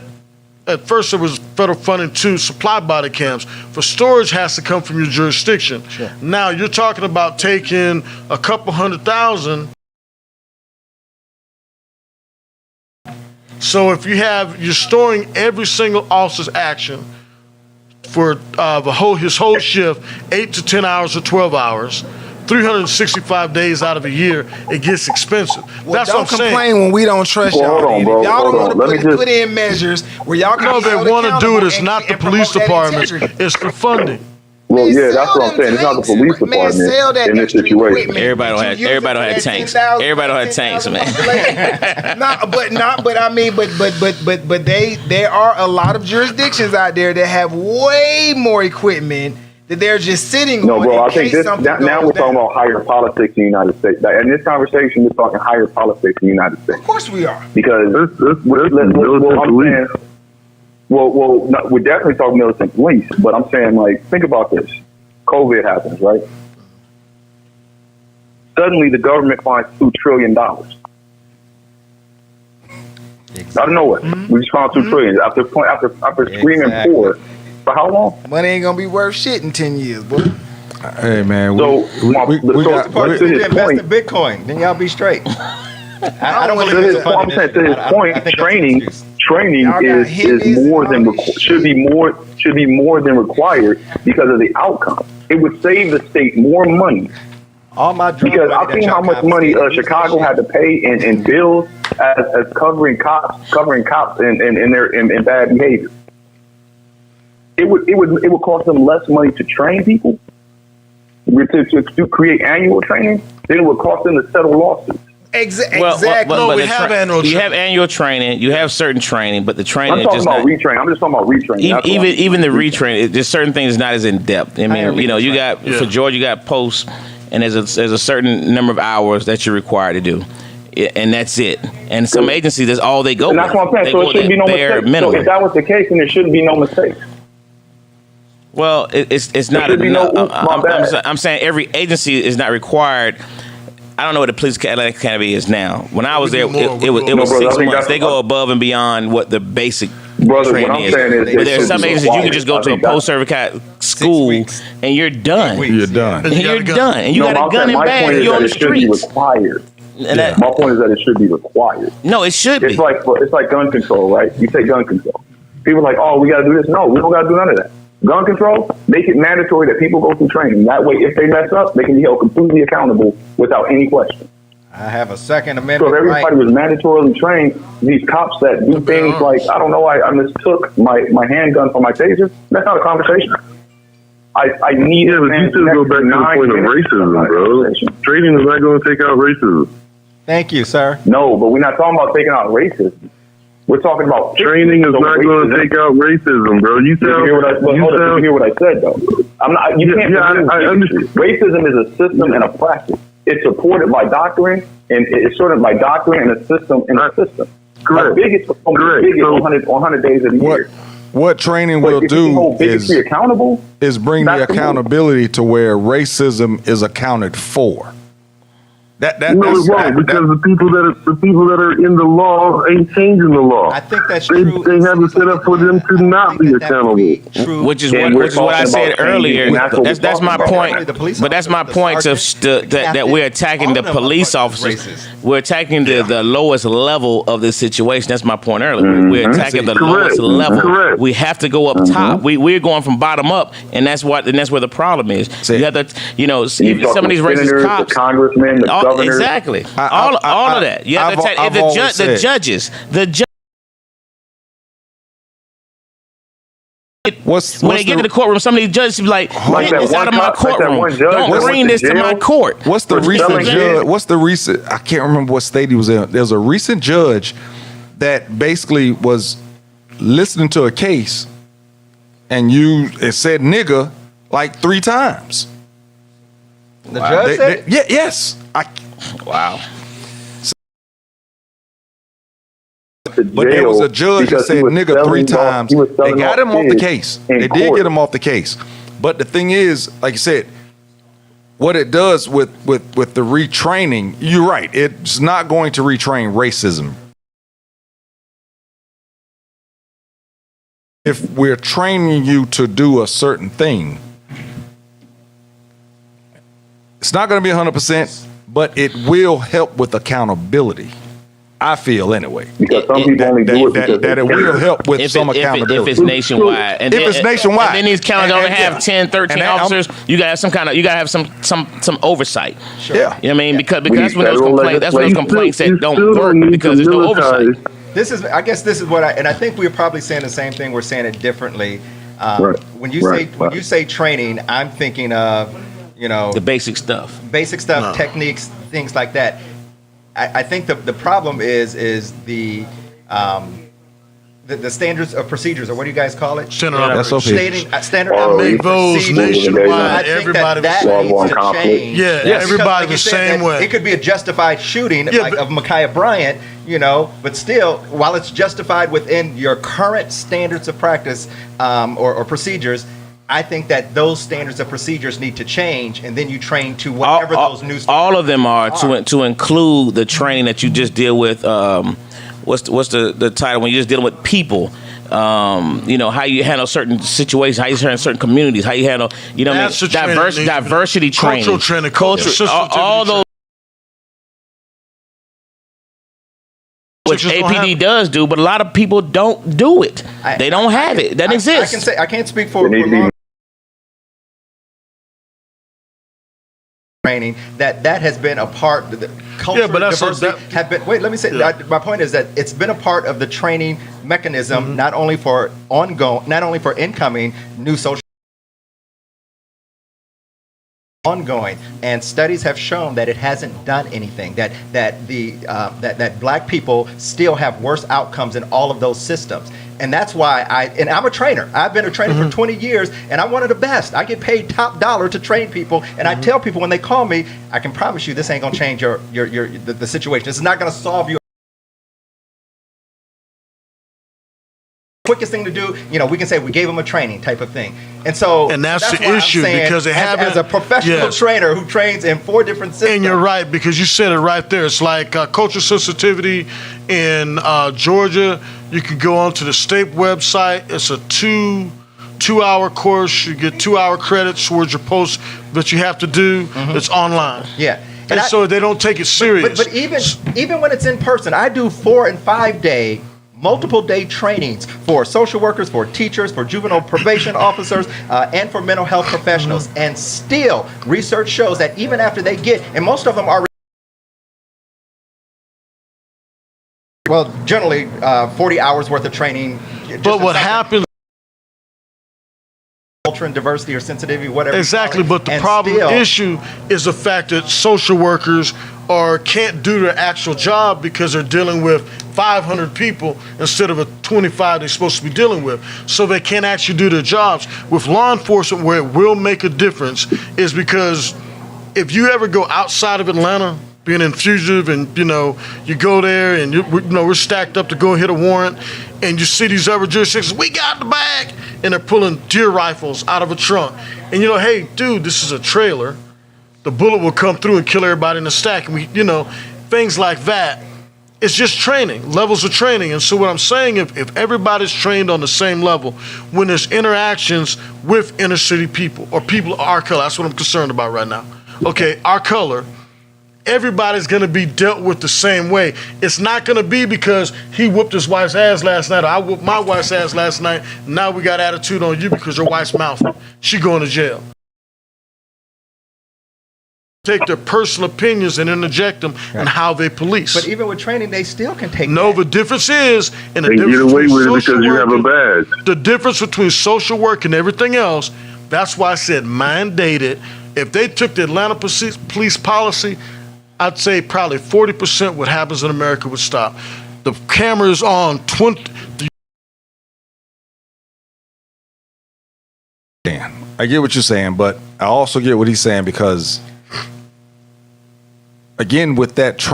At first, there was federal funding to supply body cams. For storage, has to come from your jurisdiction. Sure. Now you're talking about taking a couple 100,000. So if you're storing every single officer's action for his whole shift, 8 to 10 hours or 12 hours. 365 days out of a year, it gets expensive. Well, that's don't what I'm saying. complain when we don't trust y'all. Hold on, bro. If y'all don't Hold want on. to put in measures where y'all can No, be held they want to do it. accountable It's not the and police promote that department. integrity. It's the funding. Well, Man, yeah, that's sell what I'm saying. It's not the them police tanks. Man, sell department that in this extra situation. equipment. Everybody don't have- You use everybody it don't for have that tanks. 10,000 Everybody don't have tanks, man. But there are a lot of jurisdictions out there that have way more equipment that they're just sitting on. No, bro, I in think case something now goes we're talking down. about higher politics in the United States. Like, in this conversation, we're talking higher politics in the United States. Of course we are. Because we're definitely talking militant police, but I'm saying, like, think about this. COVID happens, right? Suddenly the government finds $2 trillion. Out of nowhere. We just found $2 trillion. After screaming poor for how long? Money ain't gonna be worth shit in 10 years, boy. Hey, man. So, we got... Invest to his in point, Bitcoin, then y'all be straight. I don't to believe his, it's a funded I'm saying, to issue. his I point, think that's an training excuse. Y'all got is hippies more and than all this should be more than required because of the outcome. It would save the state more money All my drug because money I've that seen how y'all much money confiscated, Chicago had to pay in bills as covering cops in bad behavior. It would cost them less money to train people to create annual training than it would cost them to settle lawsuits. Exactly. No, we have annual You training. have annual training. You have certain training, but the training I'm is talking just about not. retraining. I'm just talking about retraining. That's what I'm- Even the retraining, there's certain things not as in depth. I mean, you know, you got for Georgia, you got posts, and there's a certain number of hours that you're required to do. and that's it. And some agencies, that's all they go And that's with. what I'm saying. They So go it shouldn't be no bare mistake. minimum. So if that was the case, then there shouldn't be no mistake. Well, it's not. should be no oops, my bad. I'm saying every agency is not required. I don't know what the police academy is now. When I was there, it was brother, 6 I think months. that's- They go above and beyond what the basic Brother, training what I'm is. saying is But it there's should some be agencies you can required. just go I to a think that's- post-certificate school and you're done. You're done. And you're done. And you No, got a gun and my bag. point And is you're on that the it should be streets. required. And that, My point is that it should be required. no, it should be. It's like gun control, right? You say gun control. People are like, oh, we got to do this. No, we don't got to do none of that. Gun control, make it mandatory that people go through training. That way, if they mess up, they can be held completely accountable without any question. I have a Second So Amendment if everybody right. was mandatorily trained, these cops that do things like, I don't know, I mistook my handgun for my taser, that's not a conversation. I need Yeah, but you still go back to the point of racism, bro. Training is not going to take out racism. Thank you, sir. No, but we're not talking about taking out racism. We're talking about Training is not going to take out racism, bro. You Did you hear what I, sound. hold on, did you hear what I said though? I'm not. You can't. I understand. Racism is a system and a practice. It's supported by doctrine, and it's sort of by doctrine and a system and a system. Correct. Like bigots are Correct. bigots So- 100 days of the year. What training But will if you do hold bigotry accountable, is bring the that's the move. accountability to where racism is accounted for. No, it won't, because the people that are in the law ain't changing the law. I think that's They true. have it set up for them to not be accountable. Which is And what we're I talking said about changing, earlier. and that's what That's we're my talking about. point. The police But that's my officers, the point of sergeant, that captain, we're attacking all the of them police are officers. racist. We're attacking the lowest level of this situation. That's my point earlier. We're attacking the Correct. lowest level. Correct. We have to go up top. We're going from bottom up, and that's where the problem is. You have to, You talk some of these to racist senators, cops, the congressmen, the governors. Exactly. All of that. You have to attack I've always the said- judges. When they get to the courtroom, some of these judges be like, Like "Get that this out one of my cop- like that courtroom. one judge Don't that bring went this to to my jail. court." What's the For recent selling judge? kids. What's the recent? I can't remember what state he was in. There's a recent judge that basically was listening to a case, and it said "nigga" like 3 times. The judge said it? Yes. Wow. But there was a judge that said "nigga" 3 times. They got him off the case. They did get him off the case. But the thing is, like you said, what it does with the retraining, you're right. It's not going to retrain racism. If we're training you to do a certain thing, it's not going to be 100%, but it will help with accountability. I feel anyway. Because some people only do it because that it will help with some accountability. If it's nationwide, If it's nationwide. and then these counties only And- have 10, 13 and I'm- officers. You gotta have some oversight. Yeah. You know what I mean? Because We need that's when those federal complaints. That's when those legislation. complaints that You don't still work need because to there's no oversight. militarize. I guess this is what and I think we're probably saying the same thing. We're saying it differently. Right. When you Right. say when you say training, I'm thinking of The basic stuff. basic stuff, techniques, things like that. I think the problem is the standards of procedures, or what do you guys call it? Standard SOP. Standard Or of make those procedures. nationwide, I think everybody that was- needs War to conflict. change. Yeah, Because, everybody like you the said, same that way. It could be a justified shooting Yeah, but- of Micaiah Bryant, but still, while it's justified within your current standards of practice or procedures, I think that those standards of procedures need to change, and then you train to whatever those new all of them are to include the training that you just deal with. What's the title when you're just dealing with people? How you handle certain situations, how you handle certain communities, how you handle, That's the training that needs to be- diversity training, Cultural training, cultural sensitivity all those. Which Just don't APD have- does do, but a lot of people don't do it. They don't have it. It doesn't exist. I can't speak for They need to be- law training that has been a part of the culture. Yeah, but that's diversity have been. Wait, let me say. Yeah. My point is that it's been a part of the training mechanism, not only for incoming new social. Ongoing, and studies have shown that it hasn't done anything. That black people still have worse outcomes in all of those systems. And that's why I'm a trainer. I've been a trainer for 20 years, and I'm one of the best. I get paid top dollar to train people, and I tell people when they call me, I can promise you this ain't gonna change the situation. This is not gonna solve your quickest thing to do. We can say we gave them a training type of thing, and that's the why issue, I'm saying, because as a professional trainer who trains in 4 different systems. And you're right, because you said it right there. It's like cultural sensitivity in Georgia. You can go onto the state website. It's a 2-hour course. You get 2-hour credits towards your post that you have to do. It's online. Yeah. And so they don't take it serious. But even when it's in person, I do 4 and 5 day, multiple day trainings for social workers, for teachers, for juvenile probation officers, and for mental health professionals. And still, research shows that even after they get, and most of them are, well, generally 40 hours worth of training. But what happens? Culture and diversity or sensitivity, whatever. Exactly, but the issue is the fact that social workers can't do their actual job because they're dealing with 500 people instead of a 25 they're supposed to be dealing with. So they can't actually do their jobs. With law enforcement, where it will make a difference is because if you ever go outside of Atlanta, being in fugitive, and you go there and we're stacked up to go hit a warrant, and you see these other jurisdictions, we got the bag, and they're pulling deer rifles out of a trunk, and hey, dude, this is a trailer. The bullet will come through and kill everybody in the stack, and things like that. It's just training, levels of training. And so what I'm saying, if everybody's trained on the same level, when there's interactions with inner city people or people of our color, that's what I'm concerned about right now. Okay, our color, everybody's going to be dealt with the same way. It's not going to be because he whooped his wife's ass last night or I whooped my wife's ass last night. Now we got attitude on you because your wife's mouthy. She going to jail. Take their personal opinions and interject them in how they police. But even with training, they still can take the difference is, and the they difference get away with it between because social you work have a badge. the difference between social work and everything else, that's why I said mandated. If they took the Atlanta police policy, I'd say probably 40% what happens in America would stop. The camera is on 20. I get what you're saying, but I also get what he's saying because, again, with that,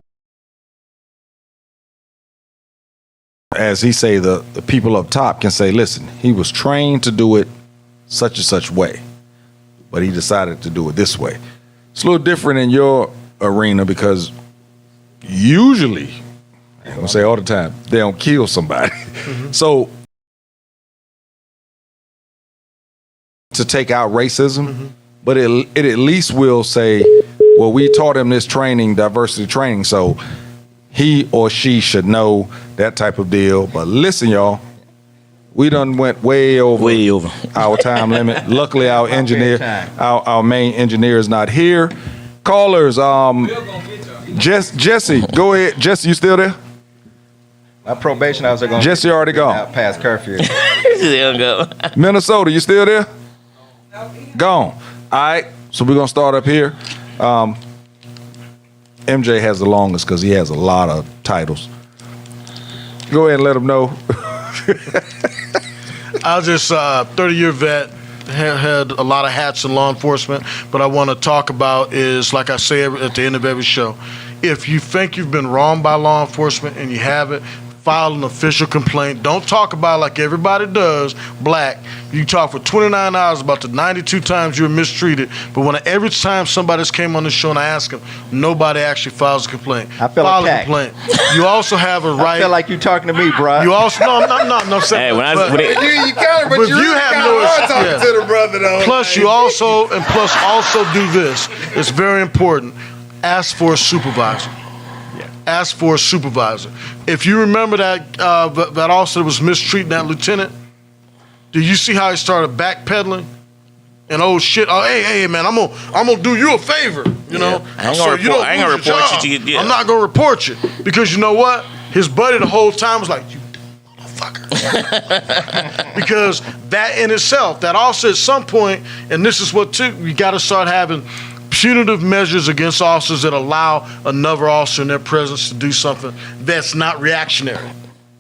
as he say, the people up top can say, listen, he was trained to do it such and such way, but he decided to do it this way. It's a little different in your arena because usually, I'm gonna say all the time, they don't kill somebody. So to take out racism, but it at least will say, well, we taught him this training, diversity training, so he or she should know that type of deal. But listen, y'all, we done went way over our time limit. Luckily, our engineer, our main engineer is not here. Callers, Jesse, go ahead. Jesse, you still there? My probation officer going. Jesse already gone. Out past curfew. Minnesota, you still there? Gone. All right, so we're gonna start up here. MJ has the longest because he has a lot of titles. Go ahead and let him know. I was just 30-year vet, had a lot of hats in law enforcement, but I want to talk about is, like I say at the end of every show, if you think you've been wronged by law enforcement and you haven't, file an official complaint. Don't talk about it like everybody does, black. You talk for 29 hours about the 92 times you were mistreated, but every time somebody's came on the show and I ask them, nobody actually files a complaint. I feel file attacked. A complaint. You also have a right. I feel like you talking to me, bro. You also no. Hey, you kind of, but you have no talking to the brother though. Plus, you also do this. It's very important. Ask for a supervisor. Ask for a supervisor. If you remember that officer that was mistreating that lieutenant, did you see how he started backpedaling? And hey man, I'm gonna do you a favor, you know. I ain't gonna report you. I'm not gonna report you because you know what? His buddy the whole time was like, you motherfucker. Because that in itself, that also at some point, and this is what we got to start having punitive measures against officers that allow another officer in their presence to do something that's not reactionary.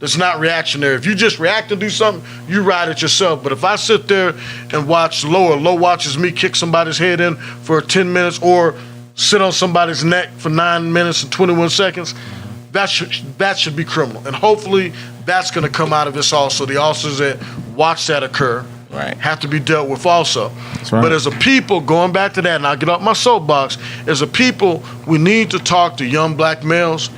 that's not reactionary. If you just react and do something, you ride it yourself. But if I sit there and watch Low watches me kick somebody's head in for 10 minutes or sit on somebody's neck for 9 minutes and 21 seconds, that should be criminal. And hopefully that's going to come out of this also. The officers that watch that occur have to be dealt with also. Right. But as a people, going back to that, and I'll get off my soapbox, as a people, we need to talk to young black males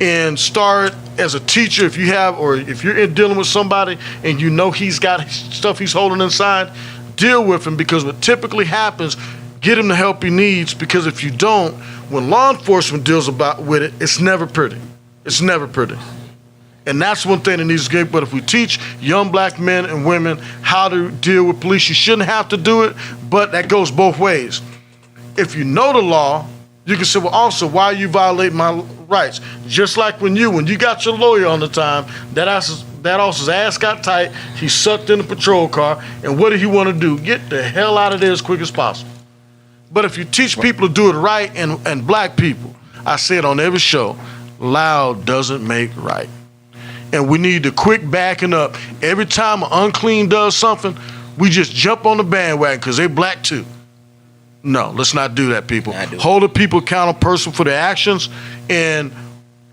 and start as a teacher, if you have, or if you're dealing with somebody and you know he's got stuff he's holding inside, deal with him, because what typically happens, get him the help he needs, because if you don't, when law enforcement deals with it, it's never pretty. It's never pretty. And that's one thing that needs to get, but if we teach young black men and women how to deal with police, you shouldn't have to do it, but that goes both ways. If you know the law, you can say, well, also, why you violate my rights? Just like when you got your lawyer on the time, that officer's ass got tight, he sucked in the patrol car, and what did he want to do? Get the hell out of there as quick as possible. But if you teach people to do it right, and black people, I say it on every show, loud doesn't make right. And we need to quit backing up. Every time an unclean does something, we just jump on the bandwagon because they black too. No, let's not do that, people. Hold the people accountable person for their actions, and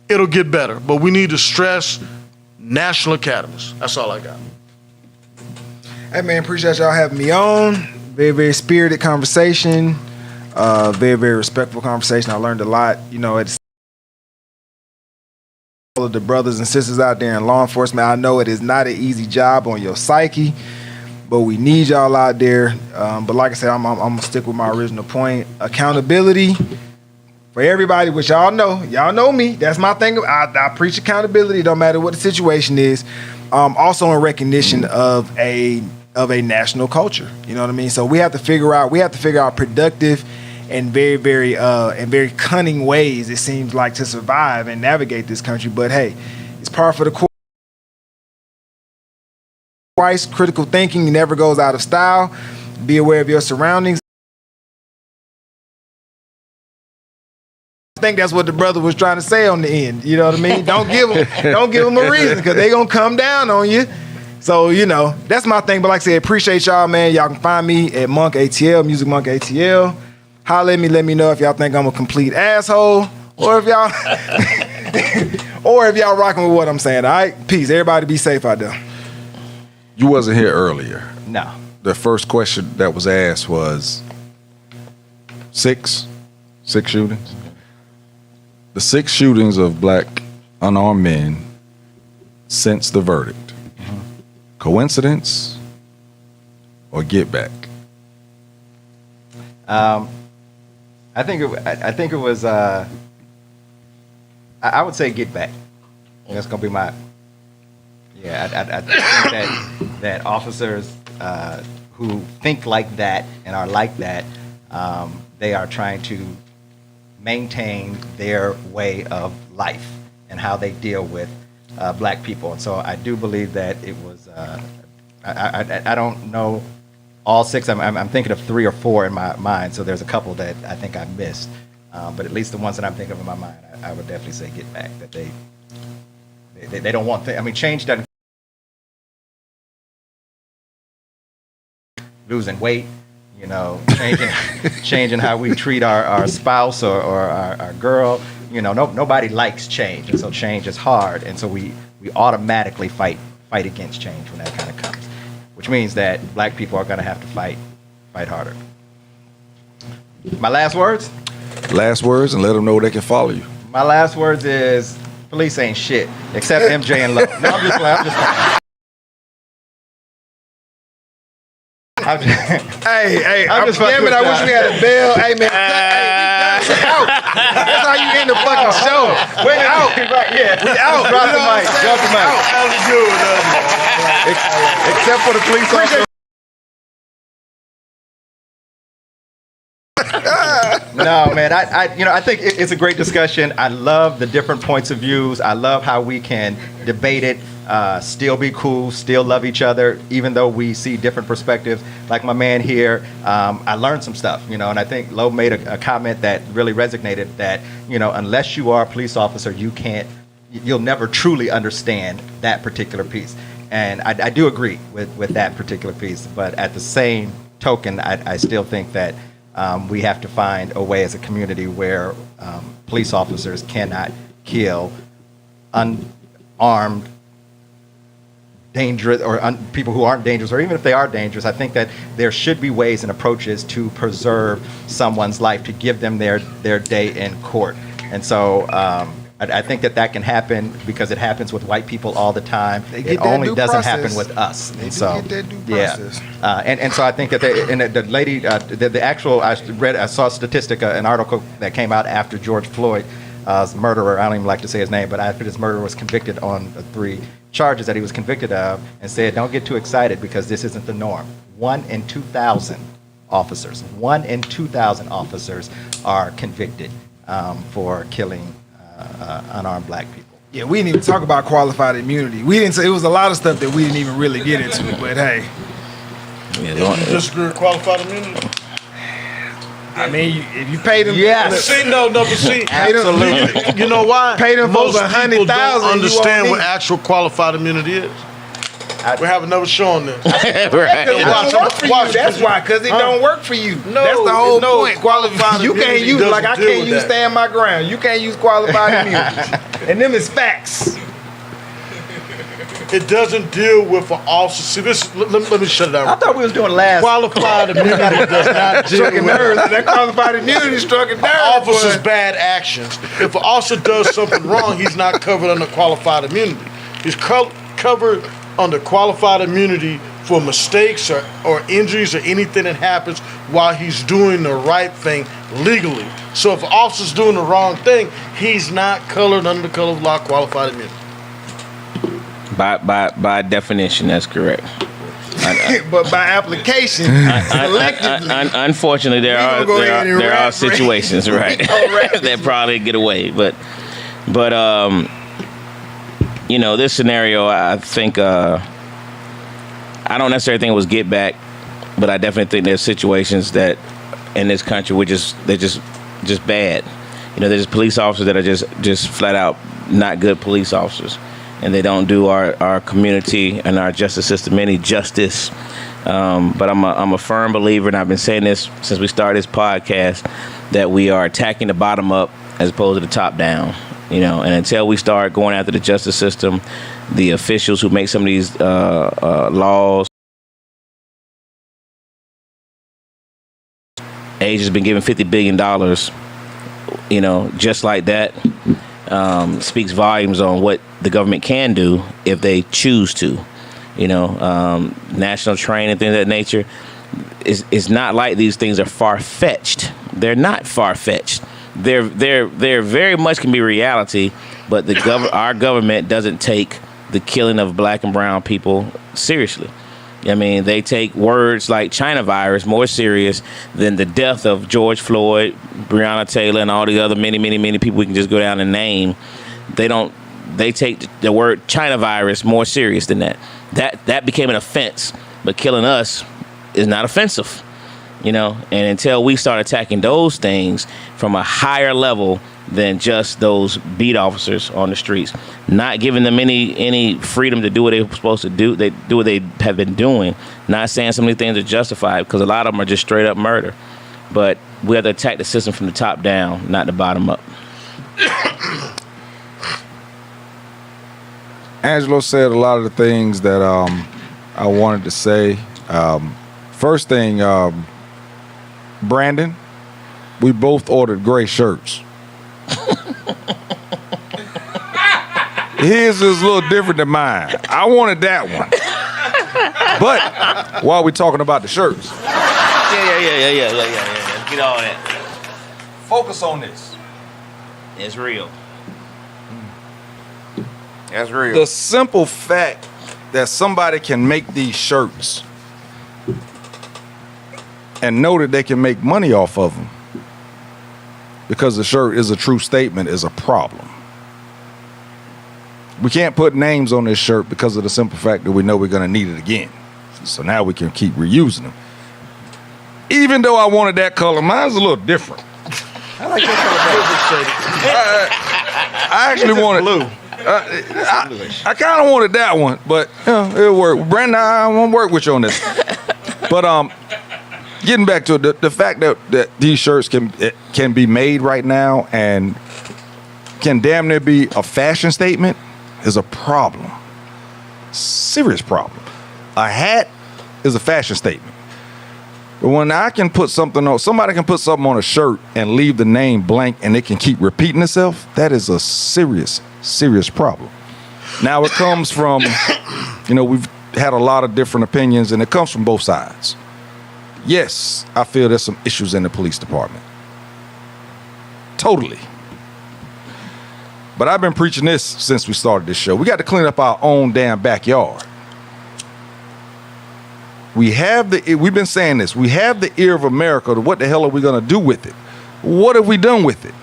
it'll get better. But we need to stress national academies. That's all I got. Hey, man, appreciate y'all having me on. Very, very spirited conversation. Very, very respectful conversation. I learned a lot. You know, it's all of the brothers and sisters out there in law enforcement. I know it is not an easy job on your psyche, but we need y'all out there. But like I said, I'm gonna stick with my original point. Accountability for everybody, which y'all know me. That's my thing. I preach accountability, don't matter what the situation is. Also in recognition of a national culture. You know what I mean? So we have to figure out productive and very cunning ways, it seems like, to survive and navigate this country. But hey, it's par for the course. Twice, critical thinking never goes out of style. Be aware of your surroundings. I think that's what the brother was trying to say on the end. You know what I mean? Don't give them a reason, because they're gonna come down on you. So, you know, that's my thing. But like I said, appreciate y'all, man. Y'all can find me at Monk ATL, Music Monk ATL. Holler at me, let me know if y'all think I'm a complete asshole, or if y'all rocking with what I'm saying. All right, peace. Everybody be safe out there. You wasn't here earlier. No. The first question that was asked was six shootings. The 6 shootings of black unarmed men since the verdict. Mm-hmm. Coincidence or get back? I think it was. I would say get back. That's gonna be my. Yeah, I think that officers who think like that and are like that, they are trying to maintain their way of life and how they deal with black people. And so I do believe that it was. I don't know all 6. I'm thinking of 3 or 4 in my mind. So there's a couple that I think I missed, but at least the ones that I'm thinking of in my mind, I would definitely say get back. That they don't want. Change doesn't. Losing weight, you know, changing how we treat our spouse or our girl. You know, nobody likes change, and so change is hard, and so we automatically fight against change when that kind of comes, which means that black people are going to have to fight harder. My last words? Last words, and let them know they can follow you. My last words is police ain't shit except MJ and Love. No, I'm just playing. Damn it, I wish we had a bell. Hey, man. We out. That's how you end the fucking show. We out. Right, yeah. We out. Drop the mic. Drop the mic. Except for the police officer. No, man. I think it's a great discussion. I love the different points of views. I love how we can debate it, still be cool, still love each other, even though we see different perspectives. Like my man here, I learned some stuff, you know, and I think Lo made a comment that really resonated, that, you know, unless you are a police officer, you can't you'll never truly understand that particular piece. And I do agree with that particular piece. But at the same token, I still think that we have to find a way as a community where police officers cannot kill unarmed, dangerous, or people who aren't dangerous, or even if they are dangerous. I think that there should be ways and approaches to preserve someone's life, to give them their day in court. And so I think that can happen because it happens with white people all the time. It only doesn't happen with us. And so, and so I think that the lady, the actual, I saw a statistic, an article that came out after George Floyd's murderer, I don't even like to say his name, but after this murderer was convicted on 3 charges that he was convicted of, and said, don't get too excited because this isn't the norm. 1 in 2,000 officers are convicted for killing unarmed black people. Yeah, we didn't even talk about qualified immunity. We didn't say, it was a lot of stuff that we didn't even really get into, but hey. You disagree with qualified immunity? I mean, if you pay them, absolutely. You know why? Pay them Most folks people don't 100,000. understand what actual qualified immunity is. We have another show on this. Right. It don't work for you. That's why, because it don't work for you. No, that's the whole point. Qualified you can't immunity use, like I doesn't deal can't with use that. stand my ground. You can't use qualified immunity. And them is facts. It doesn't deal with an officer. See, this. Let me shut it down. I thought we was doing last. Qualified immunity does not deal Struck a with nerve. That qualified immunity struck a nerve. officer's boy. bad actions. If an officer does something wrong, he's not covered under qualified immunity. He's covered under qualified immunity for mistakes or injuries or anything that happens while he's doing the right thing legally. So if an officer's doing the wrong thing, he's not covered under the color of law qualified immunity. By definition, that's correct. But by application, collectively. Unfortunately, there are situations, right, that probably get away. But this scenario, I think I don't necessarily think it was get back, but I definitely think there's situations that in this country they're just bad. There's police officers that are just flat out not good police officers. And they don't do our community and our justice system any justice. But I'm a firm believer, and I've been saying this since we started this podcast, that we are attacking the bottom up as opposed to the top down. And until we start going after the justice system, the officials who make some of these laws, Age has been given $50 billion, just like that. Speaks volumes on what the government can do if they choose to. National training, things of that nature. It's not like these things are far-fetched. They're not far-fetched. They're very much can be reality, but our government doesn't take the killing of black and brown people seriously. I mean, they take words like China virus more serious than the death of George Floyd, Breonna Taylor, and all the other many people we can just go down and name. They take the word China virus more serious than that. That became an offense, but killing us is not offensive, And until we start attacking those things from a higher level than just those beat officers on the streets, not giving them any freedom to do what they were supposed to do. They do what they have been doing. Not saying some of these things are justified, because a lot of them are just straight up murder. But we have to attack the system from the top down, not the bottom up. Angelo said a lot of the things that I wanted to say. First thing, Brandon, we both ordered gray shirts. His is a little different than mine. I wanted that one. But while we're talking about the shirts. Yeah. Get all that. Focus on this. It's real. That's real. The simple fact that somebody can make these shirts and know that they can make money off of them because the shirt is a true statement is a problem. We can't put names on this shirt because of the simple fact that we know we're going to need it again. So now we can keep reusing them. Even though I wanted that color, mine's a little different. I like that color better. I actually wanted blue. I kind of wanted that one, but it'll work. Brandon, I won't work with you on this. But getting back to it, the fact that these shirts can be made right now and can damn near be a fashion statement is a problem. Serious problem. A hat is a fashion statement. But when I can put something on, somebody can put something on a shirt and leave the name blank and it can keep repeating itself, that is a serious, serious problem. Now it comes from, we've had a lot of different opinions and it comes from both sides. Yes, I feel there's some issues in the police department. Totally. But I've been preaching this since we started this show. We got to clean up our own damn backyard. We've been saying this. We have the ear of America. What the hell are we going to do with it? What have we done with it?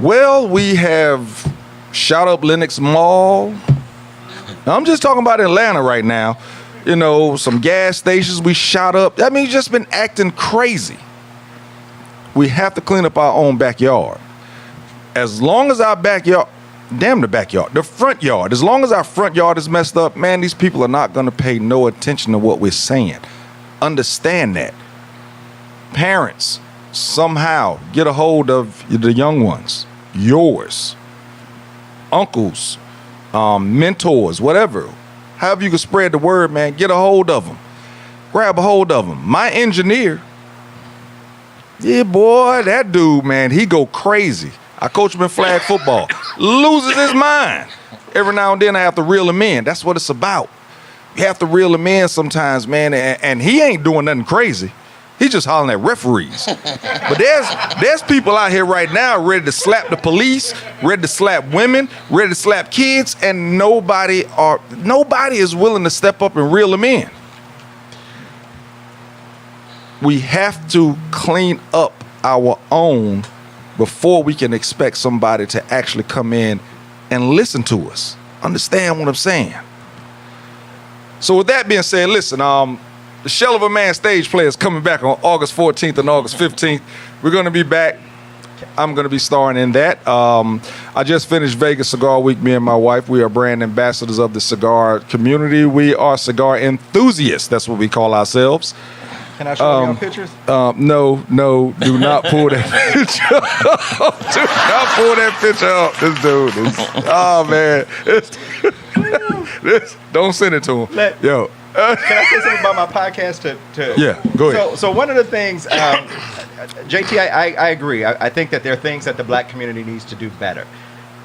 Well, we have shot up Lenox Mall. Now, I'm just talking about Atlanta right now. Some gas stations we shot up. I mean, just been acting crazy. We have to clean up our own backyard. As long as our backyard, the front yard, as long as our front yard is messed up, man, these people are not going to pay no attention to what we're saying. Understand that. Parents, somehow get a hold of the young ones, yours, uncles, mentors, whatever. However you can spread the word, man, get a hold of them. Grab a hold of them. My engineer, yeah, boy, that dude, man, he go crazy. I coach him in flag football. Loses his mind. Every now and then I have to reel him in. That's what it's about. You have to reel him in sometimes, man, and he ain't doing nothing crazy. He's just hollering at referees. But there's people out here right now ready to slap the police, ready to slap women, ready to slap kids, and nobody is willing to step up and reel them in. We have to clean up our own before we can expect somebody to actually come in and listen to us. Understand what I'm saying? So with that being said, listen, the Shell of a Man stage play is coming back on August 14th and August 15th. We're going to be back. I'm going to be starring in that. I just finished Vegas Cigar Week, me and my wife. We are brand ambassadors of the cigar community. We are cigar enthusiasts. That's what we call ourselves. Can I show you pictures? No, do not pull that picture up. Do not pull that picture up. This dude, don't send it to him. Yo. Can I say something about my podcast? Yeah, go ahead. So one of the things, JT, I agree. I think that there are things that the black community needs to do better.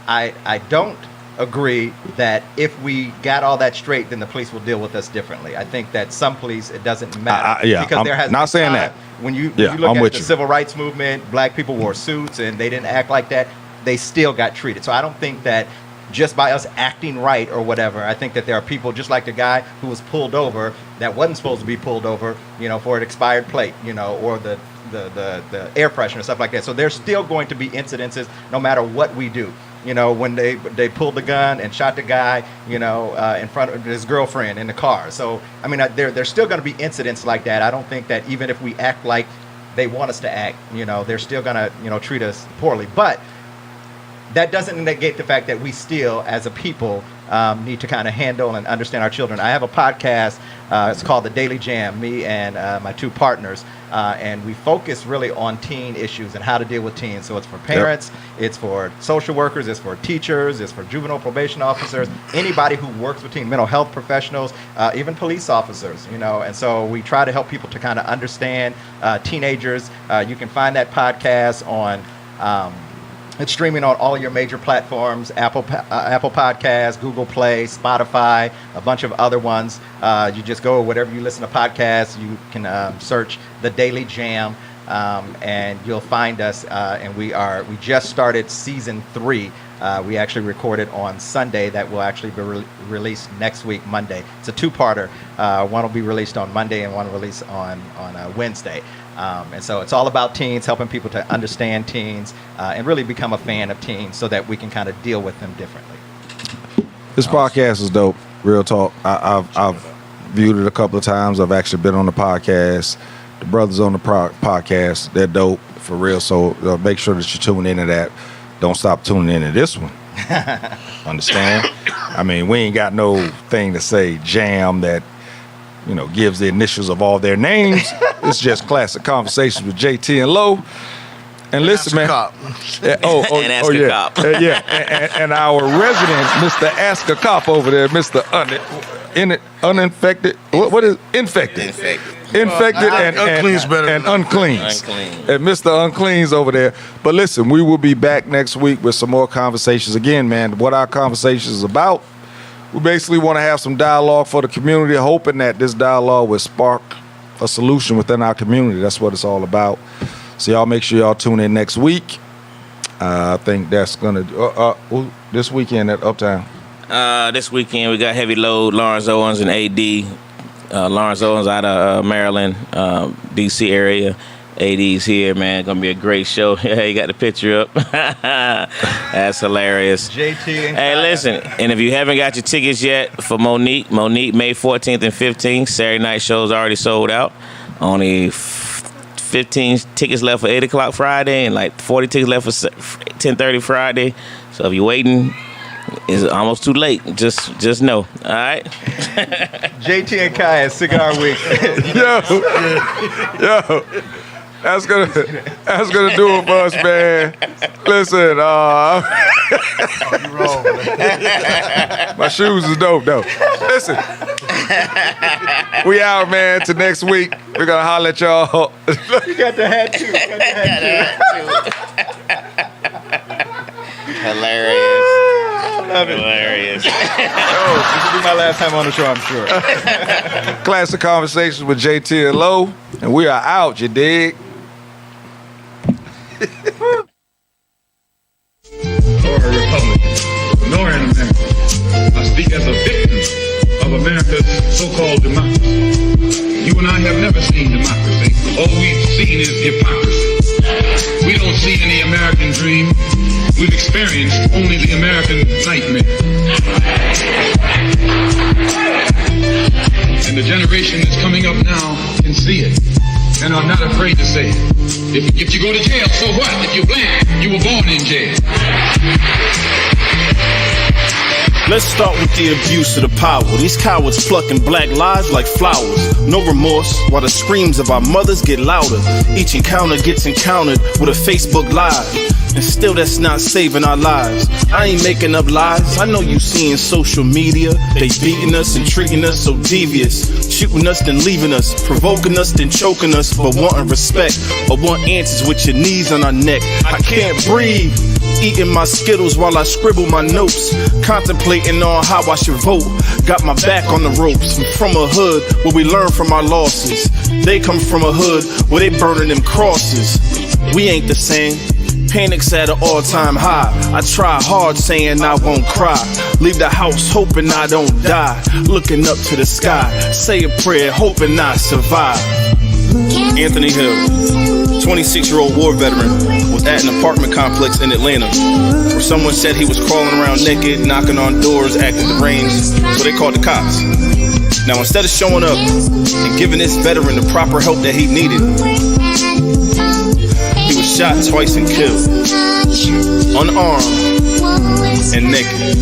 I don't agree that if we got all that straight, then the police will deal with us differently. I think that some police, it doesn't matter. Because there has not saying that. When you look at the civil rights movement, black people wore suits and they didn't act like that. They still got treated. So I don't think that just by us acting right or whatever, I think that there are people just like the guy who was pulled over that wasn't supposed to be pulled over, for an expired plate, or the air pressure and stuff like that. So there's still going to be incidences no matter what we do. When they pulled the gun and shot the guy, in front of his girlfriend in the car. So, I mean, there's still going to be incidents like that. I don't think that even if we act like they want us to act, they're still going to, treat us poorly. But that doesn't negate the fact that we still, as a people, need to kind of handle and understand our children. I have a podcast. It's called The Daily Jam, me and my two partners. And we focus really on teen issues and how to deal with teens. So it's for parents, it's for social workers, it's for teachers, it's for juvenile probation officers, anybody who works with teens, mental health professionals, even police officers, And so we try to help people to kind of understand teenagers. You can find that podcast on... it's streaming on all your major platforms, Apple Podcasts, Google Play, Spotify, a bunch of other ones. You just go whatever you listen to podcasts, you can search The Daily Jam, and you'll find us. And we just started season 3. We actually recorded on Sunday. That will actually be released next week, Monday. It's a 2-parter. One will be released on Monday and one will release on Wednesday. And so it's all about teens, helping people to understand teens and really become a fan of teens so that we can kind of deal with them differently. This podcast is dope, real talk. I've viewed it a couple of times. I've actually been on the podcast. The brothers on the podcast, they're dope, for real. So make sure that you tune into that. Don't stop tuning into this one. Understand? I mean, we ain't got no thing to say jam that, gives the initials of all their names. It's just Classic Conversations with JT and Low. And listen, man. And Ask a Cop. And our resident, Mr. Ask a Cop over there, Mr. Uninfected. What is infected? Infected and uncleans. And Mr. Uncleans over there. But listen, we will be back next week with some more conversations. Again, man, what our conversation is about. We basically want to have some dialogue for the community, hoping that this dialogue will spark a solution within our community. That's what it's all about. So y'all make sure y'all tune in next week. I think that's gonna this weekend at Uptown. This weekend we got Heavy Load, Lawrence Owens and AD. Lawrence Owens out of Maryland, DC area. AD's here, man. Gonna be a great show. Yeah, you got the picture up. That's hilarious. JT and hey, listen, and if you haven't got your tickets yet for Monique, May 14th and 15th, Saturday night show's already sold out. Only 15 tickets left for 8 o'clock Friday and like 40 tickets left for 10:30 Friday. So if you're waiting, it's almost too late. Just know. All right? JT and Kai at Cigar Week. Yo. That's gonna do it for us, man. Listen, my shoes is dope, though. Listen, we out, man. Till next week, we're gonna holler at y'all. You got the hat too. Hilarious. Love it. Hilarious. This will be my last time on the show, I'm sure. Classic Conversations with JT and Low, and we are out. You dig? Or a Republican, nor an American. I speak as a victim of America's so-called democracy. You and I have never seen democracy. All we've seen is hypocrisy. We don't see any American dream. We've experienced only the American nightmare. And the generation that's coming up now can see it and are not afraid to say it. If you go to jail, so what? If you're black, you were born in jail. Let's start with the abuse of the power. These cowards plucking black lives like flowers. No remorse, while the screams of our mothers get louder. Each encounter gets encountered with a Facebook Live. And still that's not saving our lives. I ain't making up lies. I know you seeing social media. They beating us and treating us so devious. Shooting us then leaving us. Provoking us then choking us. But wanting respect or want answers with your knees on our neck. I can't breathe. Eating my Skittles while I scribble my notes. Contemplating on how I should vote. Got my back on the ropes. I'm from a hood where we learn from our losses. They come from a hood where they burning them crosses. We ain't the same. Panic's at an all-time high. I try hard saying I won't cry. Leave the house hoping I don't die. Looking up to the sky. Say a prayer hoping I survive. Anthony Hill, 26-year-old war veteran, was at an apartment complex in Atlanta where someone said he was crawling around naked, knocking on doors, acting deranged, so they called the cops. Now instead of showing up and giving this veteran the proper help that he needed, he was shot twice and killed, unarmed and naked.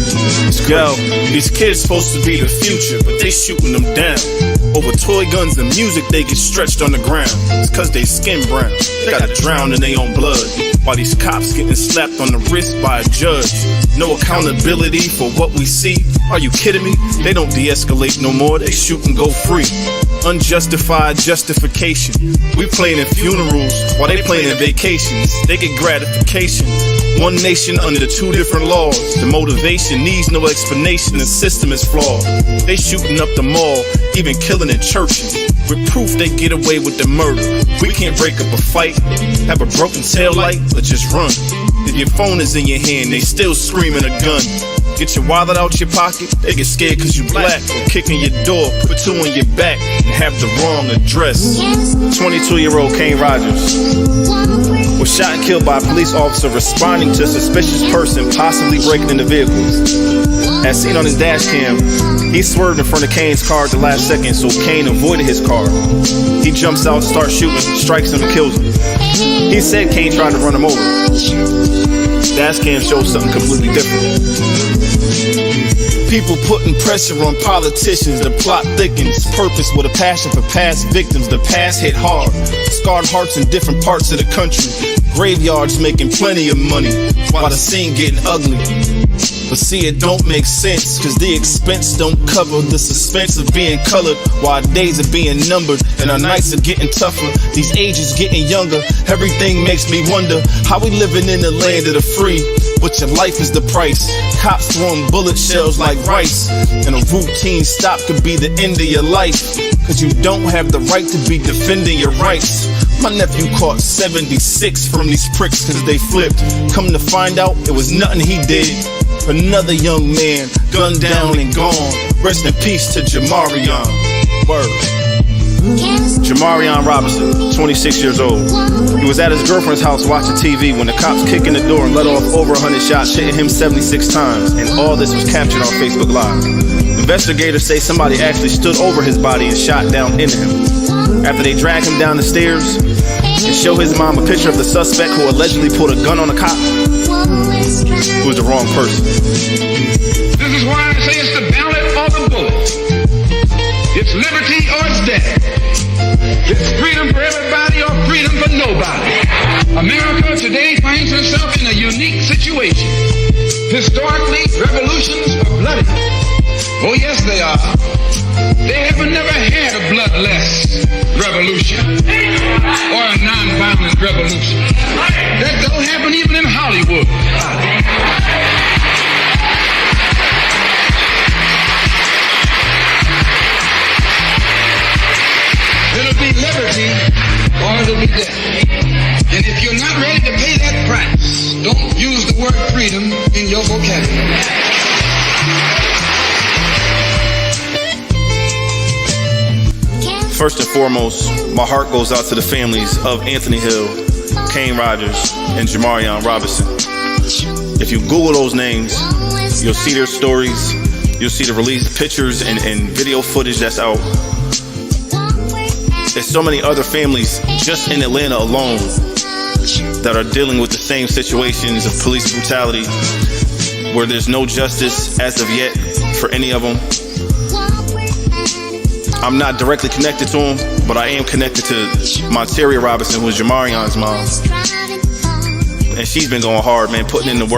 Yo, these kids supposed to be the future, but they shooting them down. Over toy guns and music, they get stretched on the ground. It's cause they skin brown. They gotta drown in their own blood. While these cops getting slapped on the wrist by a judge. No accountability for what we see. Are you kidding me? They don't de-escalate no more, they shoot and go free. Unjustified justification. We playing in funerals while they playing in vacations. They get gratification. One nation under the two different laws. The motivation needs no explanation, the system is flawed. They shooting up the mall, even killing in churches. With proof they get away with the murder. We can't break up a fight, have a broken tail light, or just run. If your phone is in your hand, they still screaming a gun. Get your wallet out your pocket, they get scared cause you black. Or kicking your door, put two on your back, and have the wrong address. 22-year-old Kane Rogers was shot and killed by a police officer responding to a suspicious person possibly breaking into vehicles. As seen on his dash cam, he swerved in front of Kane's car at the last second, so Kane avoided his car. He jumps out, starts shooting, strikes him and kills him. He said Kane tried to run him over. Dash cam shows something completely different. People putting pressure on politicians, the plot thickens. Purpose with a passion for past victims, the past hit hard. Scarred hearts in different parts of the country. Graveyards making plenty of money, while the scene getting ugly. But see, it don't make sense, cause the expense don't cover the suspense of being colored, while our days are being numbered and our nights are getting tougher. These ages getting younger, everything makes me wonder how we living in the land of the free, but your life is the price. Cops throwing bullet shells like rice, and a routine stop could be the end of your life, cause you don't have the right to be defending your rights. My nephew caught 76 from these pricks cause they flipped. Come to find out, it was nothing he did. Another young man, gunned down and gone. Rest in peace to Jamarion. Word. Jamarion Robinson, 26 years old. He was at his girlfriend's house watching TV when the cops kicked in the door and let off over 100 shots, hitting him 76 times. And all this was captured on Facebook Live. Investigators say somebody actually stood over his body and shot down into him. After they dragged him down the stairs and show his mom a picture of the suspect who allegedly pulled a gun on a cop, who was the wrong person. This is why I say it's the ballot or the bullet. It's liberty or it's death. It's freedom for everybody or freedom for nobody. America today finds herself in a unique situation. Historically, revolutions are bloody. Oh yes, they are. They have never had a bloodless revolution or a non-violent revolution. That don't happen even in Hollywood. It'll be liberty or it'll be death. And if you're not ready to pay that price, don't use the word freedom in your vocabulary. First and foremost, my heart goes out to the families of Anthony Hill, Kane Rogers, and Jamarion Robinson. If you Google those names, you'll see their stories, you'll see the released pictures and video footage that's out. There's so many other families just in Atlanta alone that are dealing with the same situations of police brutality, where there's no justice as of yet for any of them. I'm not directly connected to him, but I am connected to Monteria Robinson, who is Jamarion's mom. And she's been going hard, man, putting in the work.